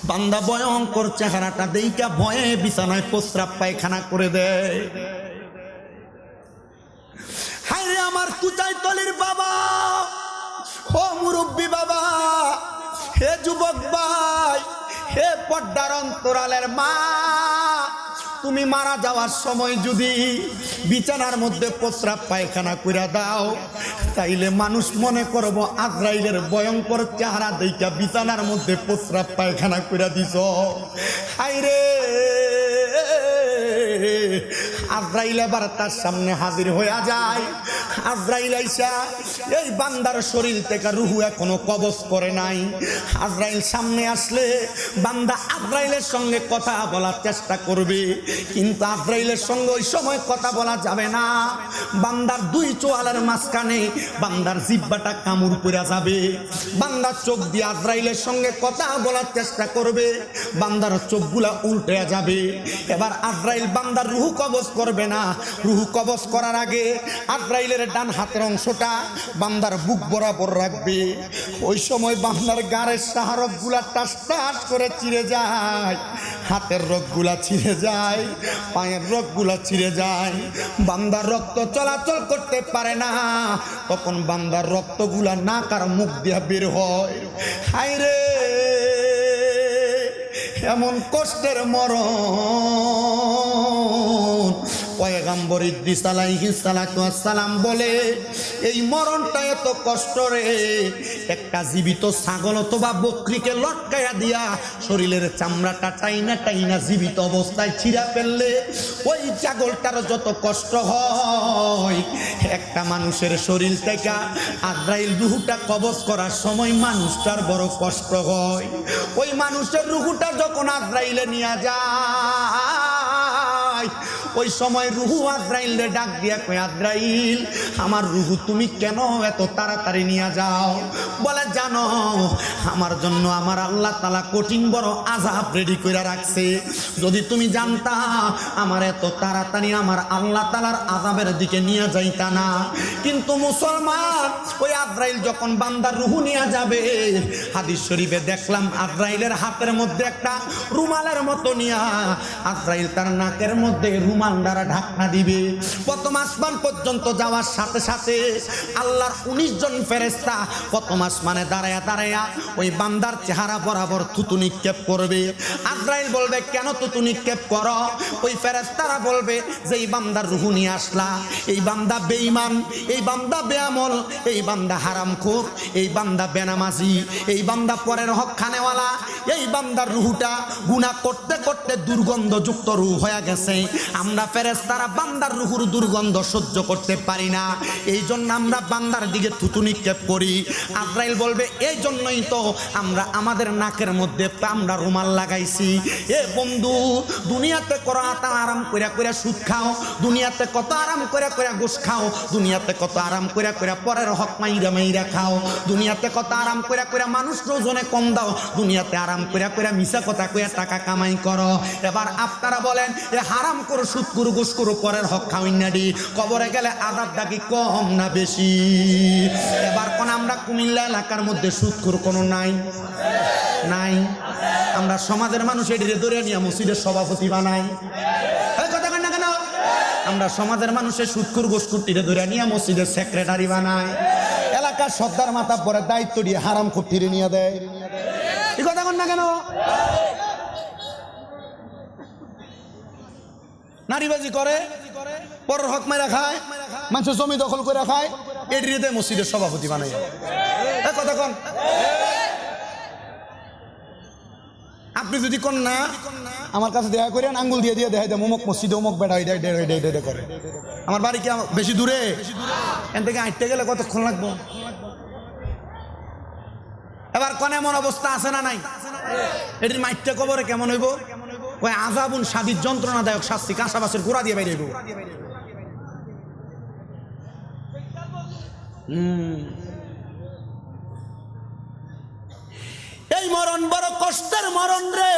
বান্দা ভয়ঙ্কর চেহারাটা দেইকা ভয়ে বিছানায় প্রস্রাব পায়খানা করে দেয়। হায়রে আমার কুচাইতলির বাবা, ও মুরব্বী বাবা, হে যুবক ভাই, হে পর্দার অন্তরালের মা, তুমি মারা যাওয়ার সময় যদি বিছানার মধ্যে প্রস্রাব পায়খানা কইরা দাও, তাইলে মানুষ মনে করব আজরাইলের ভয়ঙ্কর চেহারা দেইখা বিছানার মধ্যে প্রস্রাব পায়খানা কইরা দিছ। হায়রে আজরাইল এবার তার সামনে হাজির হইয়া যায়। আজরাইল আইসা এই বান্দার শরীর থেকে রুহু এখনো কবজ করে নাই। আজরাইল সামনে আসলে বান্দা আজরাইলের সঙ্গে কথা বলার চেষ্টা করবে, কিন্তু আজরাইলের সঙ্গে ওই সময় কথা বলা যাবে না। বান্দার দুই চোয়ালের মাঝখানে বান্দার জিহ্বাটা কামড় পড়ে যাবে। বান্দার চোখ দিয়ে আজরাইলের সঙ্গে কথা বলার চেষ্টা করবে, বান্দার চোখগুলা উল্টে যাবে। এবার আজরাইল বান্দার রুহু কবজ করবে না। রুহু কবজ করার আগে আজরাইলের ডান হাতের অংশটা বান্দার বুক বরাবর রাখবে। ওই সময় বান্দার গাড়ের সাহারকগুলা টাস টাস করে চিরে যায়, হাতের রগগুলা ছিঁড়ে যায়, পায়ের রগগুলা ছিঁড়ে যায়। বান্দার রক্ত চলাচল করতে পারে না, তখন বান্দার রক্তগুলা নাক আর মুখ দিয়া বের হয়। হায়রে এমন কষ্টের মরণ। পয়গম্বর ইদ্রিস আলাইহিস সালাতু ওয়াস সালাম বলে, এই মরণটা এত কষ্ট রে, একটা জীবিত ছাগল অথবা বকরিকে লটকায়া দিয়া শরীরের চামড়াটা টাইনা টাইনা জীবিত অবস্থায় ছিঁড়া ফেললে ওই ছাগলটার যত কষ্ট হয়, একটা মানুষের শরীর থেকে আজরাইল রুহুটা কবজ করার সময় মানুষটার বড় কষ্ট হয়। ওই মানুষের রুহুটা যখন আজরাইলে নিয়ে যায়, ওই সময় রুহু আজরাইলে ডাক দিয়া কই, আজরাইল আমার রুহু তুমি কেন এত তাড়াতাড়ি নিয়ে যাও? বলে, জানো আমার জন্য আমার আল্লাহ তাআলা কঠিন বড় আযাব রেডি করে রাখছে। যদি তুমি জানতা আমার এত তাড়াতাড়ি আমার আল্লাহ তাআলার আযাবের দিকে নিয়ে যাইতা না। কিন্তু মুসলমান, ওই আজরাইল যখন বান্দার রুহু নিয়ে যাবে, হাদিস শরীফে দেখলাম আজরাইলের হাতের মধ্যে একটা রুমালের মতো নিয়া আজরাইল তার নাকের মধ্যে রুমাল দ্বারা ঢাকনা দিবে। প্রথম আসমান পর্যন্ত যাওয়ার সাথে সাথে আল্লাহর 19 জন ফেরেশতা প্রথম আসমানে দাঁড়ায়া দাঁড়ায়া ওই বান্দার চেহারা বরাবর থুতু নিক্ষেপ করবে। আজরাইল বলবে, কেন থুতু নিক্ষেপ করো? ওই ফেরেশতারা বলবে যে এই বান্দার রুহু নিয়ে আসলা, এই বান্দা বেঈমান, এই বান্দা বেআমল, এই বান্দা হারামখোর, এই বান্দা বেনামাজি, এই বান্দা পরের হক খানেওয়ালা, এই বান্দার রুহুটা গুনাহ করতে করতে দুর্গন্ধযুক্ত রুহ হয়ে গেছে। আমরা ফেরেশতারা বান্দার রুহুর দুর্গন্ধ সহ্য করতে পারি না, এই জন্য আমরা বান্দার দিকে থুতু নিক্ষেপ করি। আজরাইল বলবে, এই জন্যই তো আমরা আমাদের নাকের মধ্যে আমরা রুমাল লাগাইছি। এ বন্ধু, দুনিয়াতে কত আরাম কইরা কইরা সুদ খাও, দুনিয়াতে কত আরাম কইরা কইরা ঘুষ খাও, দুনিয়াতে কত আরাম কইরা কইরা পরের হক মাইরা মাইরা খাও, দুনিয়াতে কত আরাম কইরা কইরা মানুষ ওজনে কম দাও, দুনিয়াতে আরাম কইরা কইরা মিছা কথা কইরা টাকা কামাই করো। এবার আপনারা বলেন, এ হারাম করো, সুদ করো, ঘুষ করো, পরের হক খাওয়াই না দি, কবরে গেলে আযাবটা কি কম না বেশি? এবার কোন আমরা কুমিল্লা এলাকার মধ্যে সুদ করো কোনো নাই নাই? আমরা সমাজের মানুষ এটিরে ধরে নিয়ে মসজিদের সভাপতি বানাই। কথা কন না কেন? আমরা সমাজের মানুষের সুদকুর গোসকুটিরে ধরে নিয়ে মসজিদের সেক্রেটারি বানাই। এলাকার সর্দার মাথা পরে দায়িত্ব দিয়ে হারাম খুঁটিরে নিয়ে দেয়। এই কথা কন না কেন? নারীবাজি করে, পরের হক মেরা খায়, মানুষের জমি দখল করে খায়, এটিতে মসজিদের সভাপতি বানাই। কথা কন। আপনি যদি কোন না আমার কাছে দেখা করেন, আঙ্গুল দিয়ে দিয়ে দেখাই দেয় অমুক মসজিদে অমুক বেড়া করে। আমার বাড়ি কি বেশি দূরে? এখান থেকে হাঁটতে গেলে কতক্ষণ লাগবো? এবার কোন এমন অবস্থা আছে না নাই? এটির মাইটটা কবরে কেমন হইব? ওই আযাবুন শাদীদ, যন্ত্রণাদায়ক শাস্তি, কাঁসাবাসের গোড়া দিয়ে বাইরে হইব। এই মরণ বড় কষ্টের মরণ রে।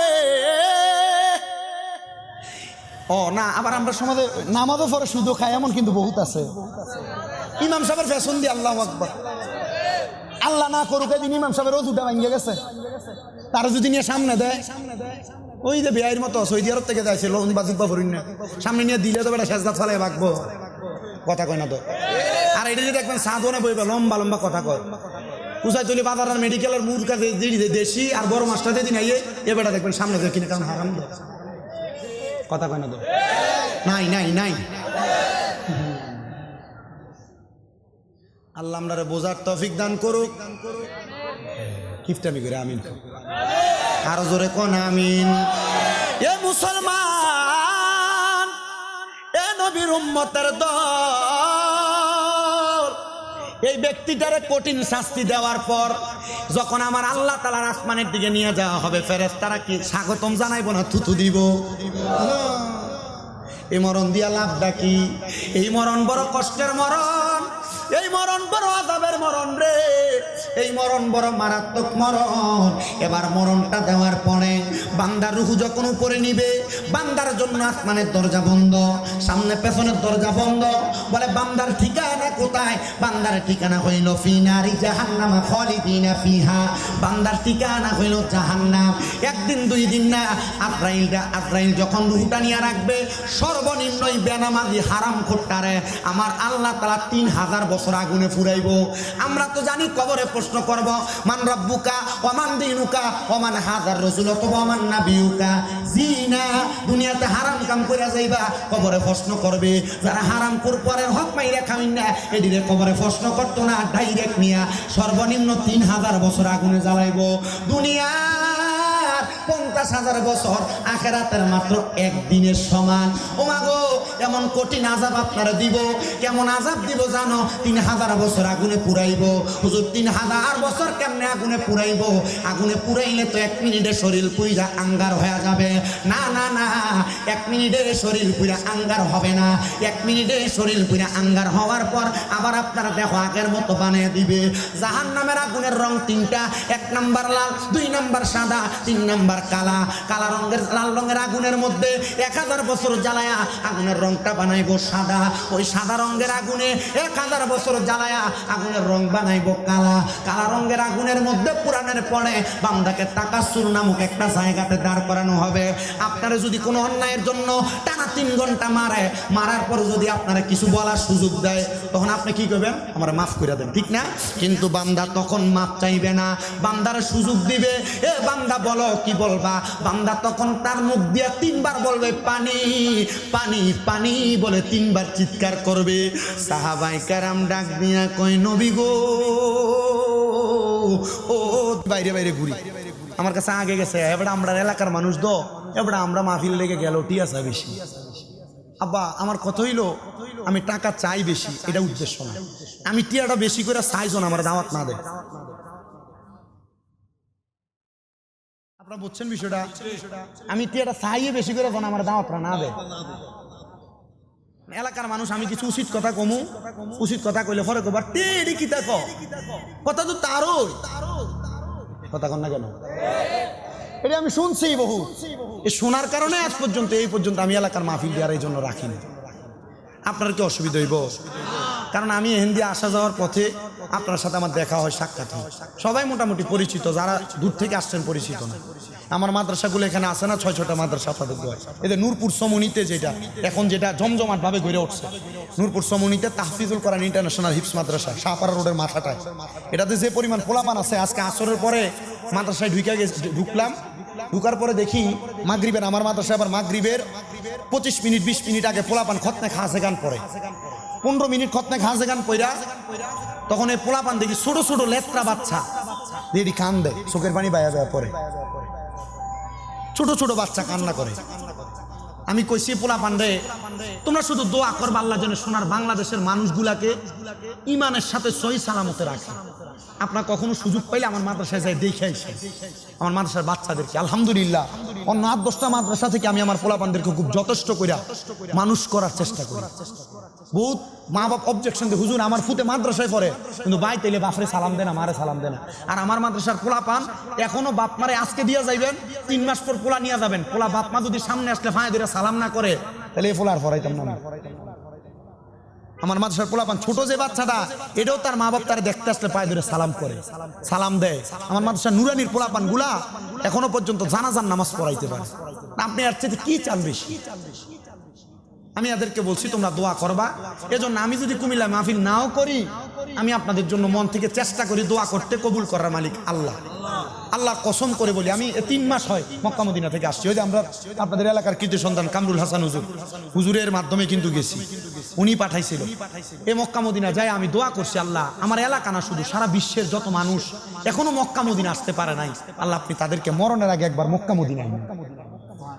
ও না, আবার আমরা সমাজে নামাজও পরে শুধু খাই এমন কিন্তু বহুত আছে। ইমাম সাহেবের ফ্যাশন দিয়ে আল্লাহু আকবার, আল্লাহ না করুক এদিন ইমাম সাহেবের রোজুটা ভাঙ্গে গেছে, তারা যদি নিয়ে সামনে দেয়, ওই যে বিয়ের মতো সৌদি আরব থেকে যাইছে লোন বা জুব্বা ভরিন না, সামনে নিয়ে দিলে তো বেটা সেজদা চালায় বাঁকবো, কথা কয় না তো। আর এটা যদি দেখবেন সাধনে বইবে লম্বা লম্বা কথা কয়, উসাই চলি বাজার আর মেডিকেলের মুর কাছে দেশি আর বড় মাছটা দিন আইয়ে এ বেটা দেখবেন সামনে দিয়ে কিনে, কারণ হারাম তো, কথা কয় না তো। নাই নাই নাই, আল্লাহ আমরারে বোঝার তৌফিক দান করুক। কিফটামি করে আমিন, আরো জোরে কোন আমিন। এ মুসলমান, এ নবীর উম্মতের দল, এই ব্যক্তিটারে কঠিন শাস্তি দেওয়ার পর যখন আমার আল্লাহ তাআলার আসমানের দিকে নিয়ে যাওয়া হবে, ফেরেশতারা কি স্বাগতম জানাইবো না থুতু দিব? এই মরণ দিয়া লাভটা কি? এই মরণ বড় কষ্টের মরণ, এই মরণ বড় আযাবের মরণ রে, এই মরণ বড় মারাত্মক মরণ। এবার মরণটা দেওয়ার পরে বান্দার রূহ যখন উপরে নিবে, বান্দার জন্য আসমানের দরজা বন্ধ, সামনে পেছনের দরজা বন্ধ। বলে বান্দার ঠিকানা কোথায়? বান্দার ঠিকানা হইল ফি নারি জাহান্নাম খালিদিনা ফিহা, বান্দার ঠিকানা হইল জাহান্নাম। একদিন দুই দিন না, আজরাইল যখন রূহটা নিয়ে রাখবে, সর্বনিম্ন বেনামাজি হারাম খোরটারে আমার আল্লাহ তাআলা 3000 বছর আগুনে পুরাইবো। আমরা তো জানি কবরে প্রশ্ন করব, মান রাব্বুকা ওয়া মান দীনুকা ওয়া মান হাযার রাসূলুকা ওয়া মান নাবিয়ুকা। জিনা দুনিয়াতে হারাম কাম কইরা যাইবা, কবরে প্রশ্ন করবে। যারা হারাম কোর পরের হক মাইরা খামিন না, এদিকে কবরে প্রশ্ন করতো না, ডাইরেক্ট নিয়া সর্বনিম্ন 3000 বছর আগুনে জ্বালাইবো। দুনিয়া 50,000 বছর, আখেরাতের মাত্র একদিনের সমান। ও মাগো, এমন কঠিন আযাব আপনারা দিব। কেমন আযাব দিব জানো? 3000 বছর আগুনে পুরাইব। হুজুর 3000 বছর কেমনে আগুনে পুরাইব? আগুনে পুরাইলে তো 1 মিনিটে শরীর পুইরা আঙ্গার হয়ে যাবে। না না না, 1 মিনিটে শরীর পুইরা আঙ্গার হবে না। 1 মিনিটে শরীর পুইরা আঙ্গার হওয়ার পর আবার আপনারা দেখো আগের মতো বানিয়ে দিবে। জাহান্নামের আগুনের রং 3টা, 1 নাম্বার লাল, 2 নাম্বার সাদা, 3 নাম্বার কালা। কালা রঙের লাল রঙের আগুনের মধ্যে 1000 বছর জ্বালায়া আগুনের রংটা বানাইবো সাদা। ওই সাদা রঙের আগুনে 1000 বছর জ্বালায়া আগুনের রং বানাইবো কালা। কালা রঙের আগুনের মধ্যে পুরানের পরে বান্দাকে তাকাসুর নামক একটা জায়গাতে দাঁড় করানো হবে। আপনারা যদি কোনো অন্যায়ের জন্য টানা 3 ঘন্টা মারে, মারার পর যদি আপনারা কিছু বলার সুযোগ দেয়, তখন আপনি কি করবেন? আমার মাফ করে দেন, ঠিক না? কিন্তু বান্দা তখন মাফ চাইবে না, বান্দার সুযোগ দিবে। এ বান্দা বলো কি বলবা? বান্দা তখন তার মুখ দিয়ে 3 বার বলবে পানি পানি পানি বলে 3 বার চিৎকার করবে। সাহাবায়ে কেরাম ডাক দিয়া কই, নবী গো, ও বাইরে বাইরে ঘুরি, আমার কাছে আগে গেছে, এবার আমরা এলাকার মানুষ দো, এবার আমরা মাহফিল লেগে গেল টিয়াসা বেশি। আব্বা আমার কথা হইলো, আমি টাকা চাই বেশি, এটা উদ্দেশ্য না। আমি টিয়াটা বেশি করে চাইছো না, আমার দাওয়াত না দেয়। আপনারা বুঝছেন বিষয়টা? আমি টিয়াটা চাইয়ে বেশি করে যখন আমার দাওয়াতটা না দেয়। এলাকার মানুষ আমি কিছু উচিত কথা কমু, উচিত কথা কইলে পরে কবার টেডি কি দেখো, কথা তো তারও কথা কন না কেন? এটা আমি শুনছি বহু, এই শোনার কারণে আজ পর্যন্ত এই পর্যন্ত আমি এলাকার মাহফিল দেওয়ার এই জন্য রাখিনি। আপনার কি অসুবিধা হইব? কারণ আমি হিন্দি আসা যাওয়ার পথে আপনার সাথে আমার দেখা হয়, সাক্ষাৎ হয়, সবাই মোটামুটি পরিচিত, যারা দূর থেকে আসছেন পরিচিত না। আমার মাদ্রাসাগুলো এখানে আসে না, 6-6টা মাদ্রাসা আপনাদের দোয়া। এদের নূরপুর সমনিতে যেটা এখন যেটা জমজমাট ভাবে গড়ে উঠছে, নূরপুর সমনিতে তাহফিজুল কোরআন ইন্টারন্যাশনাল হিফজ মাদ্রাসা, শাহপাড়া রোডের মাথাটায়, এটাতে যে পরিমাণ পোলাপান আছে, আজকে আসরের পরে মাদ্রাসায় ঢুকলাম, ঢুকার পরে দেখি মাগরিবের, আমার মাদ্রাসায় আবার মাগরিবের 25 মিনিট 20 মিনিট আগে পোলাপান খতনে খাসে গান পড়ে, 15 মিনিট খতনে খাসে গান পড়া, তখন এই পোলাপান দেখি ছোট ছোট লেত্রা বাচ্চা দেখি কান দেয়, চোখের পানি বায়া বায়া পড়ে, ছোট ছোট বাচ্চা কান্না করে। আমি কইছি পোলাপান রে, তোমরা শুধু দোয়া করবা আল্লাহ যেন সোনার বাংলাদেশের মানুষগুলাকে ইমানের সাথে সহি সালামতে রাখে। আপনার কখনো সুযোগ পাইলে আমার মাদ্রাসায় যাই দেখে আসে, আমার মাদ্রাসার বাচ্চাদেরকে আলহামদুলিল্লাহ অন্য 8-10টা মাদ্রাসা থেকে আমি আমার পোলাপানদেরকে খুব যথেষ্ট করে মানুষ করার চেষ্টা করি। বহুত মা বাপ অবজেকশন দিয়ে, হুজুর আমার ফুটে মাদ্রাসায় পড়ে, কিন্তু ভাই তাইলে বাপরে সালাম দেনা, মারে সালাম দেনা। আর আমার মাদ্রাসার পোলাপান এখনো বাপ মারে আজকে দিয়ে যাইবেন, 3 মাস পর পোলা নিয়ে যাবেন, পোলা বাপ মা যদি সামনে আসলে ফাঁয়ে ধরে সালাম না করে, তাহলে এই পোলার পড়াইতাম না। আমার মাদ্রাসার পোলাপান ছোট যে বাচ্চাটা, এটাও তার মা বাপ তারা দেখতে আসলে পায়ে ধরে সালাম করে, সালাম দেয়। আমার মাদ্রাসার নুরানির পোলাপান গুলা এখনো পর্যন্ত জানাজার নামাজ পড়াইতে পারে। আপনি আর চাইতে কি চান বেশি? আমি এদেরকে বলছি তোমরা দোয়া করবা। এজন্য আমি যদি কুমিল্লা মাহফিল নাও করি, আমি আপনাদের জন্য মন থেকে চেষ্টা করি দোয়া করতে, কবুল করার মালিক আল্লাহ। আল্লাহ কসম করে বলি, আমি 3 মাস হয় মক্কা মদিনা থেকে আসছি। ওই যে আমরা আপনাদের এলাকার কৃতি সন্তান কামরুল হাসান হুজুরের মাধ্যমে কিন্তু গেছি, উনি পাঠাইছিল। এই মক্কা মদিনা যাই আমি দোয়া করছি, আল্লাহ আমার এলাকা না শুধু সারা বিশ্বের যত মানুষ এখনো মক্কা মদিনা আসতে পারে নাই, আল্লাহ আপনি তাদেরকে মরণের আগে একবার মক্কা মদিনায় নিন।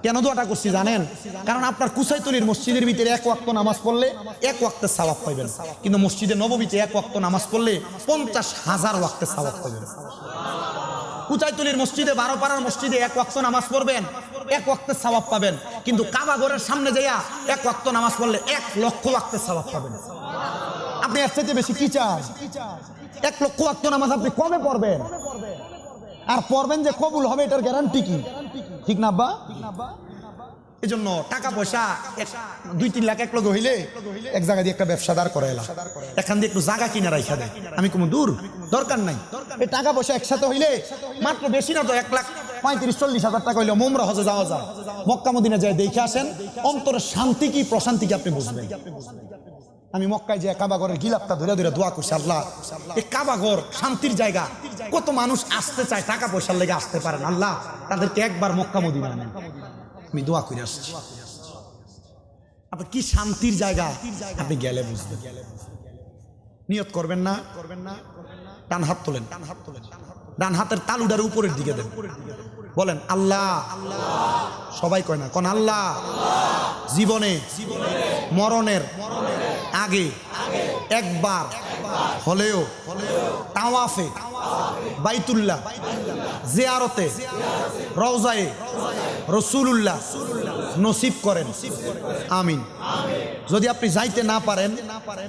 কেন দোয়াটা করছি জানেন? কারণ আপনার কুসাইতলির মসজিদের ভিতরে 1 ওয়াক্ত নামাজ পড়লে 1 ওয়াক্তের সওয়াব পাবেন, কিন্তু মসজিদে নববীতে 1 ওয়াক্ত নামাজ পড়লে 50,000 ওয়াক্তের সওয়াব পাবেন। কুচাইতলির মসজিদে 12 পাড়ার মসজিদে 1 ওয়াক্ত নামাজ পড়বেন, 1 ওয়াক্তের সওয়াব পাবেন, কিন্তু কাবা ঘরের সামনে যাইয়া 1 ওয়াক্ত নামাজ পড়লে 1 লক্ষ ওয়াক্তের সওয়াব পাবেন। আপনি এর চাইতে বেশি কি চান? 1 লক্ষ ওয়াক্ত নামাজ আপনি কবে পড়বেন? আর পড়বেন যে কবুল হবে, এটার গ্যারান্টি কি? ঠিক না আব্বা? এই জন্য টাকা পয়সা 2-3 লাখ এক লগে হইলে এক জায়গা দিয়ে একটা ব্যবসাদার করে এলাম, এখান দিয়ে একটু জায়গা কিনে রাখা দেয়। আমি কোনো দূর দরকার নাই। এই টাকা পয়সা একসাথে হইলে মাত্র বেশি না তো 1,35,40,000 টাকা হইলে মোমরা হজে যাওয়া যায়। মক্কা মদিনা যায় দেখে আসেন, অন্তরের শান্তি কি প্রশান্তি কি আপনি বুঝবেন। আমি মক্কায় যে কাবা ঘরের গিলাপটা ধরে ধরে দোয়া করছি, আল্লাহ এই কাবা ঘর শান্তির জায়গা, কত মানুষ আসতে চায় টাকা পয়সার লেগে আসতে পারেন, আল্লাহ তাদেরকে একবার মক্কা মদিনা আনেন। আমি দোয়া করে আসছি। আপনি কি শান্তির জায়গা আপনি গেলে বুঝবেন। নিয়ত করবেন না, ডান হাত তোলেন, ডান হাতের তালুটার উপরের দিকে দেন, বলেন আল্লাহ। সবাই কয় না, কোন আল্লাহ জীবনে মরণের আগে একবার হলেও তাওয়াফে বাইতুল্লাহ জিয়ারতে রওজায়ে রাসূলুল্লাহ নসিব করেন, আমিন। যদি আপনি যাইতে না পারেন,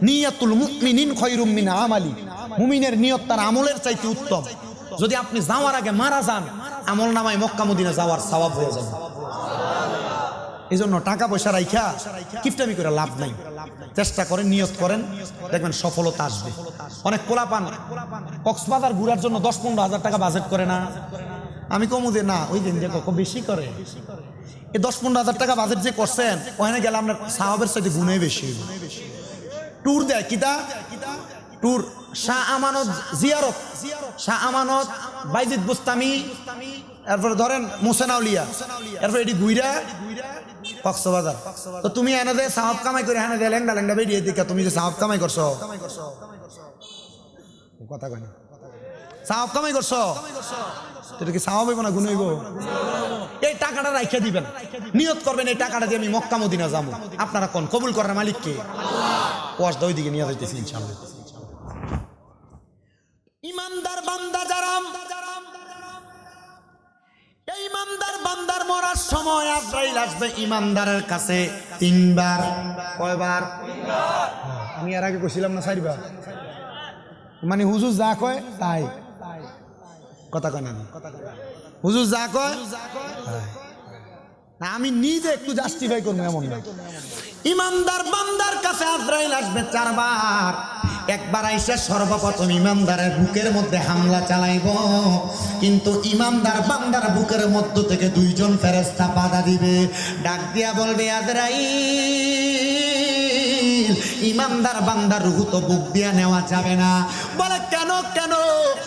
নিয়াতুল মুমিনিন খায়রুম মিন আমালি, মুমিনের নিয়ত তার আমলের চাইতে উত্তম। যদি আপনি যাওয়ার আগে মারা যান, আমল নামায় মক্কা মদিনা যাওয়ার সওয়াব হয়ে যাবে। এই জন্য টাকা পয়সা রাইখা কিফটামি করে লাভ নাই। চেষ্টা করেন, নিয়ত করেন, দেখবেন সফলতা আসবে। অনেক পোলাপান কক্সবাজার ঘুরার জন্য 10-15 হাজার টাকা বাজেট করে না। আমি কমু যে না, ওই দিন যে বেশি করে। এই 10-15 হাজার টাকা বাজেট যে করছেন, ওখানে গেলে আপনার সাহাবের সাথে গুণে বেশি। ট্যুর দেয় কিতা ট্যুর, শাহ আমানত জিয়ারত, শাহ আমানত বাইজিদ বুস্তামি, এরপরে ধরেন মোসেনাউলিয়া, এরপর এটি গুইরা কক্সবাজার। তো তুমি এনে দে সাহাব কামাই করে এনে দে লেংডা লেংডা বেরিয়ে দিকে, তুমি যে সাহাব কামাই করছো, কথা কয় না, সাহাব কামাই করছো, এটা কি সাহাব হইব না গুণ হইব? এই টাকাটা রাইখা দিবেন, নিয়ত করবেন এই টাকাটা দিয়ে আমি মক্কা মদিনা যাবো। আপনারা কোন কবুল করার মালিক কে? ওয়াজ ওই দিকে নিয়ে যাইতেছি ইনশাআল্লাহ। ইমানদার বান্দা যারা, এই ইমানদার বান্দার মরার সময় আজরাইল আসবে ইমানদারের কাছে 3 বার। কয়বার? আমি এর আগে কইছিলাম না 4 বার। মানে হুজুর যা কয় তাই, কথা কয় না, হুজুর যা কয় না, আমি নিজে একটু জাস্টিফাই করবো এমন না। ইমানদার বান্দার কাছে আজরাইল আসবে 4 বার। একবার আইসা সর্বপ্রথম ইমানদারের বুকের মধ্যে হামলা চালাইব, কিন্তু ইমানদার বান্দার বুকের মধ্য থেকে 2 জন ফেরেশতা বাধা দিবে, ডাক দিয়া বলবে আজরাইল, ইমানদার বান্দার রূহ তো বুক দিয়া নেওয়া যাবে না। বলে কেন কেন?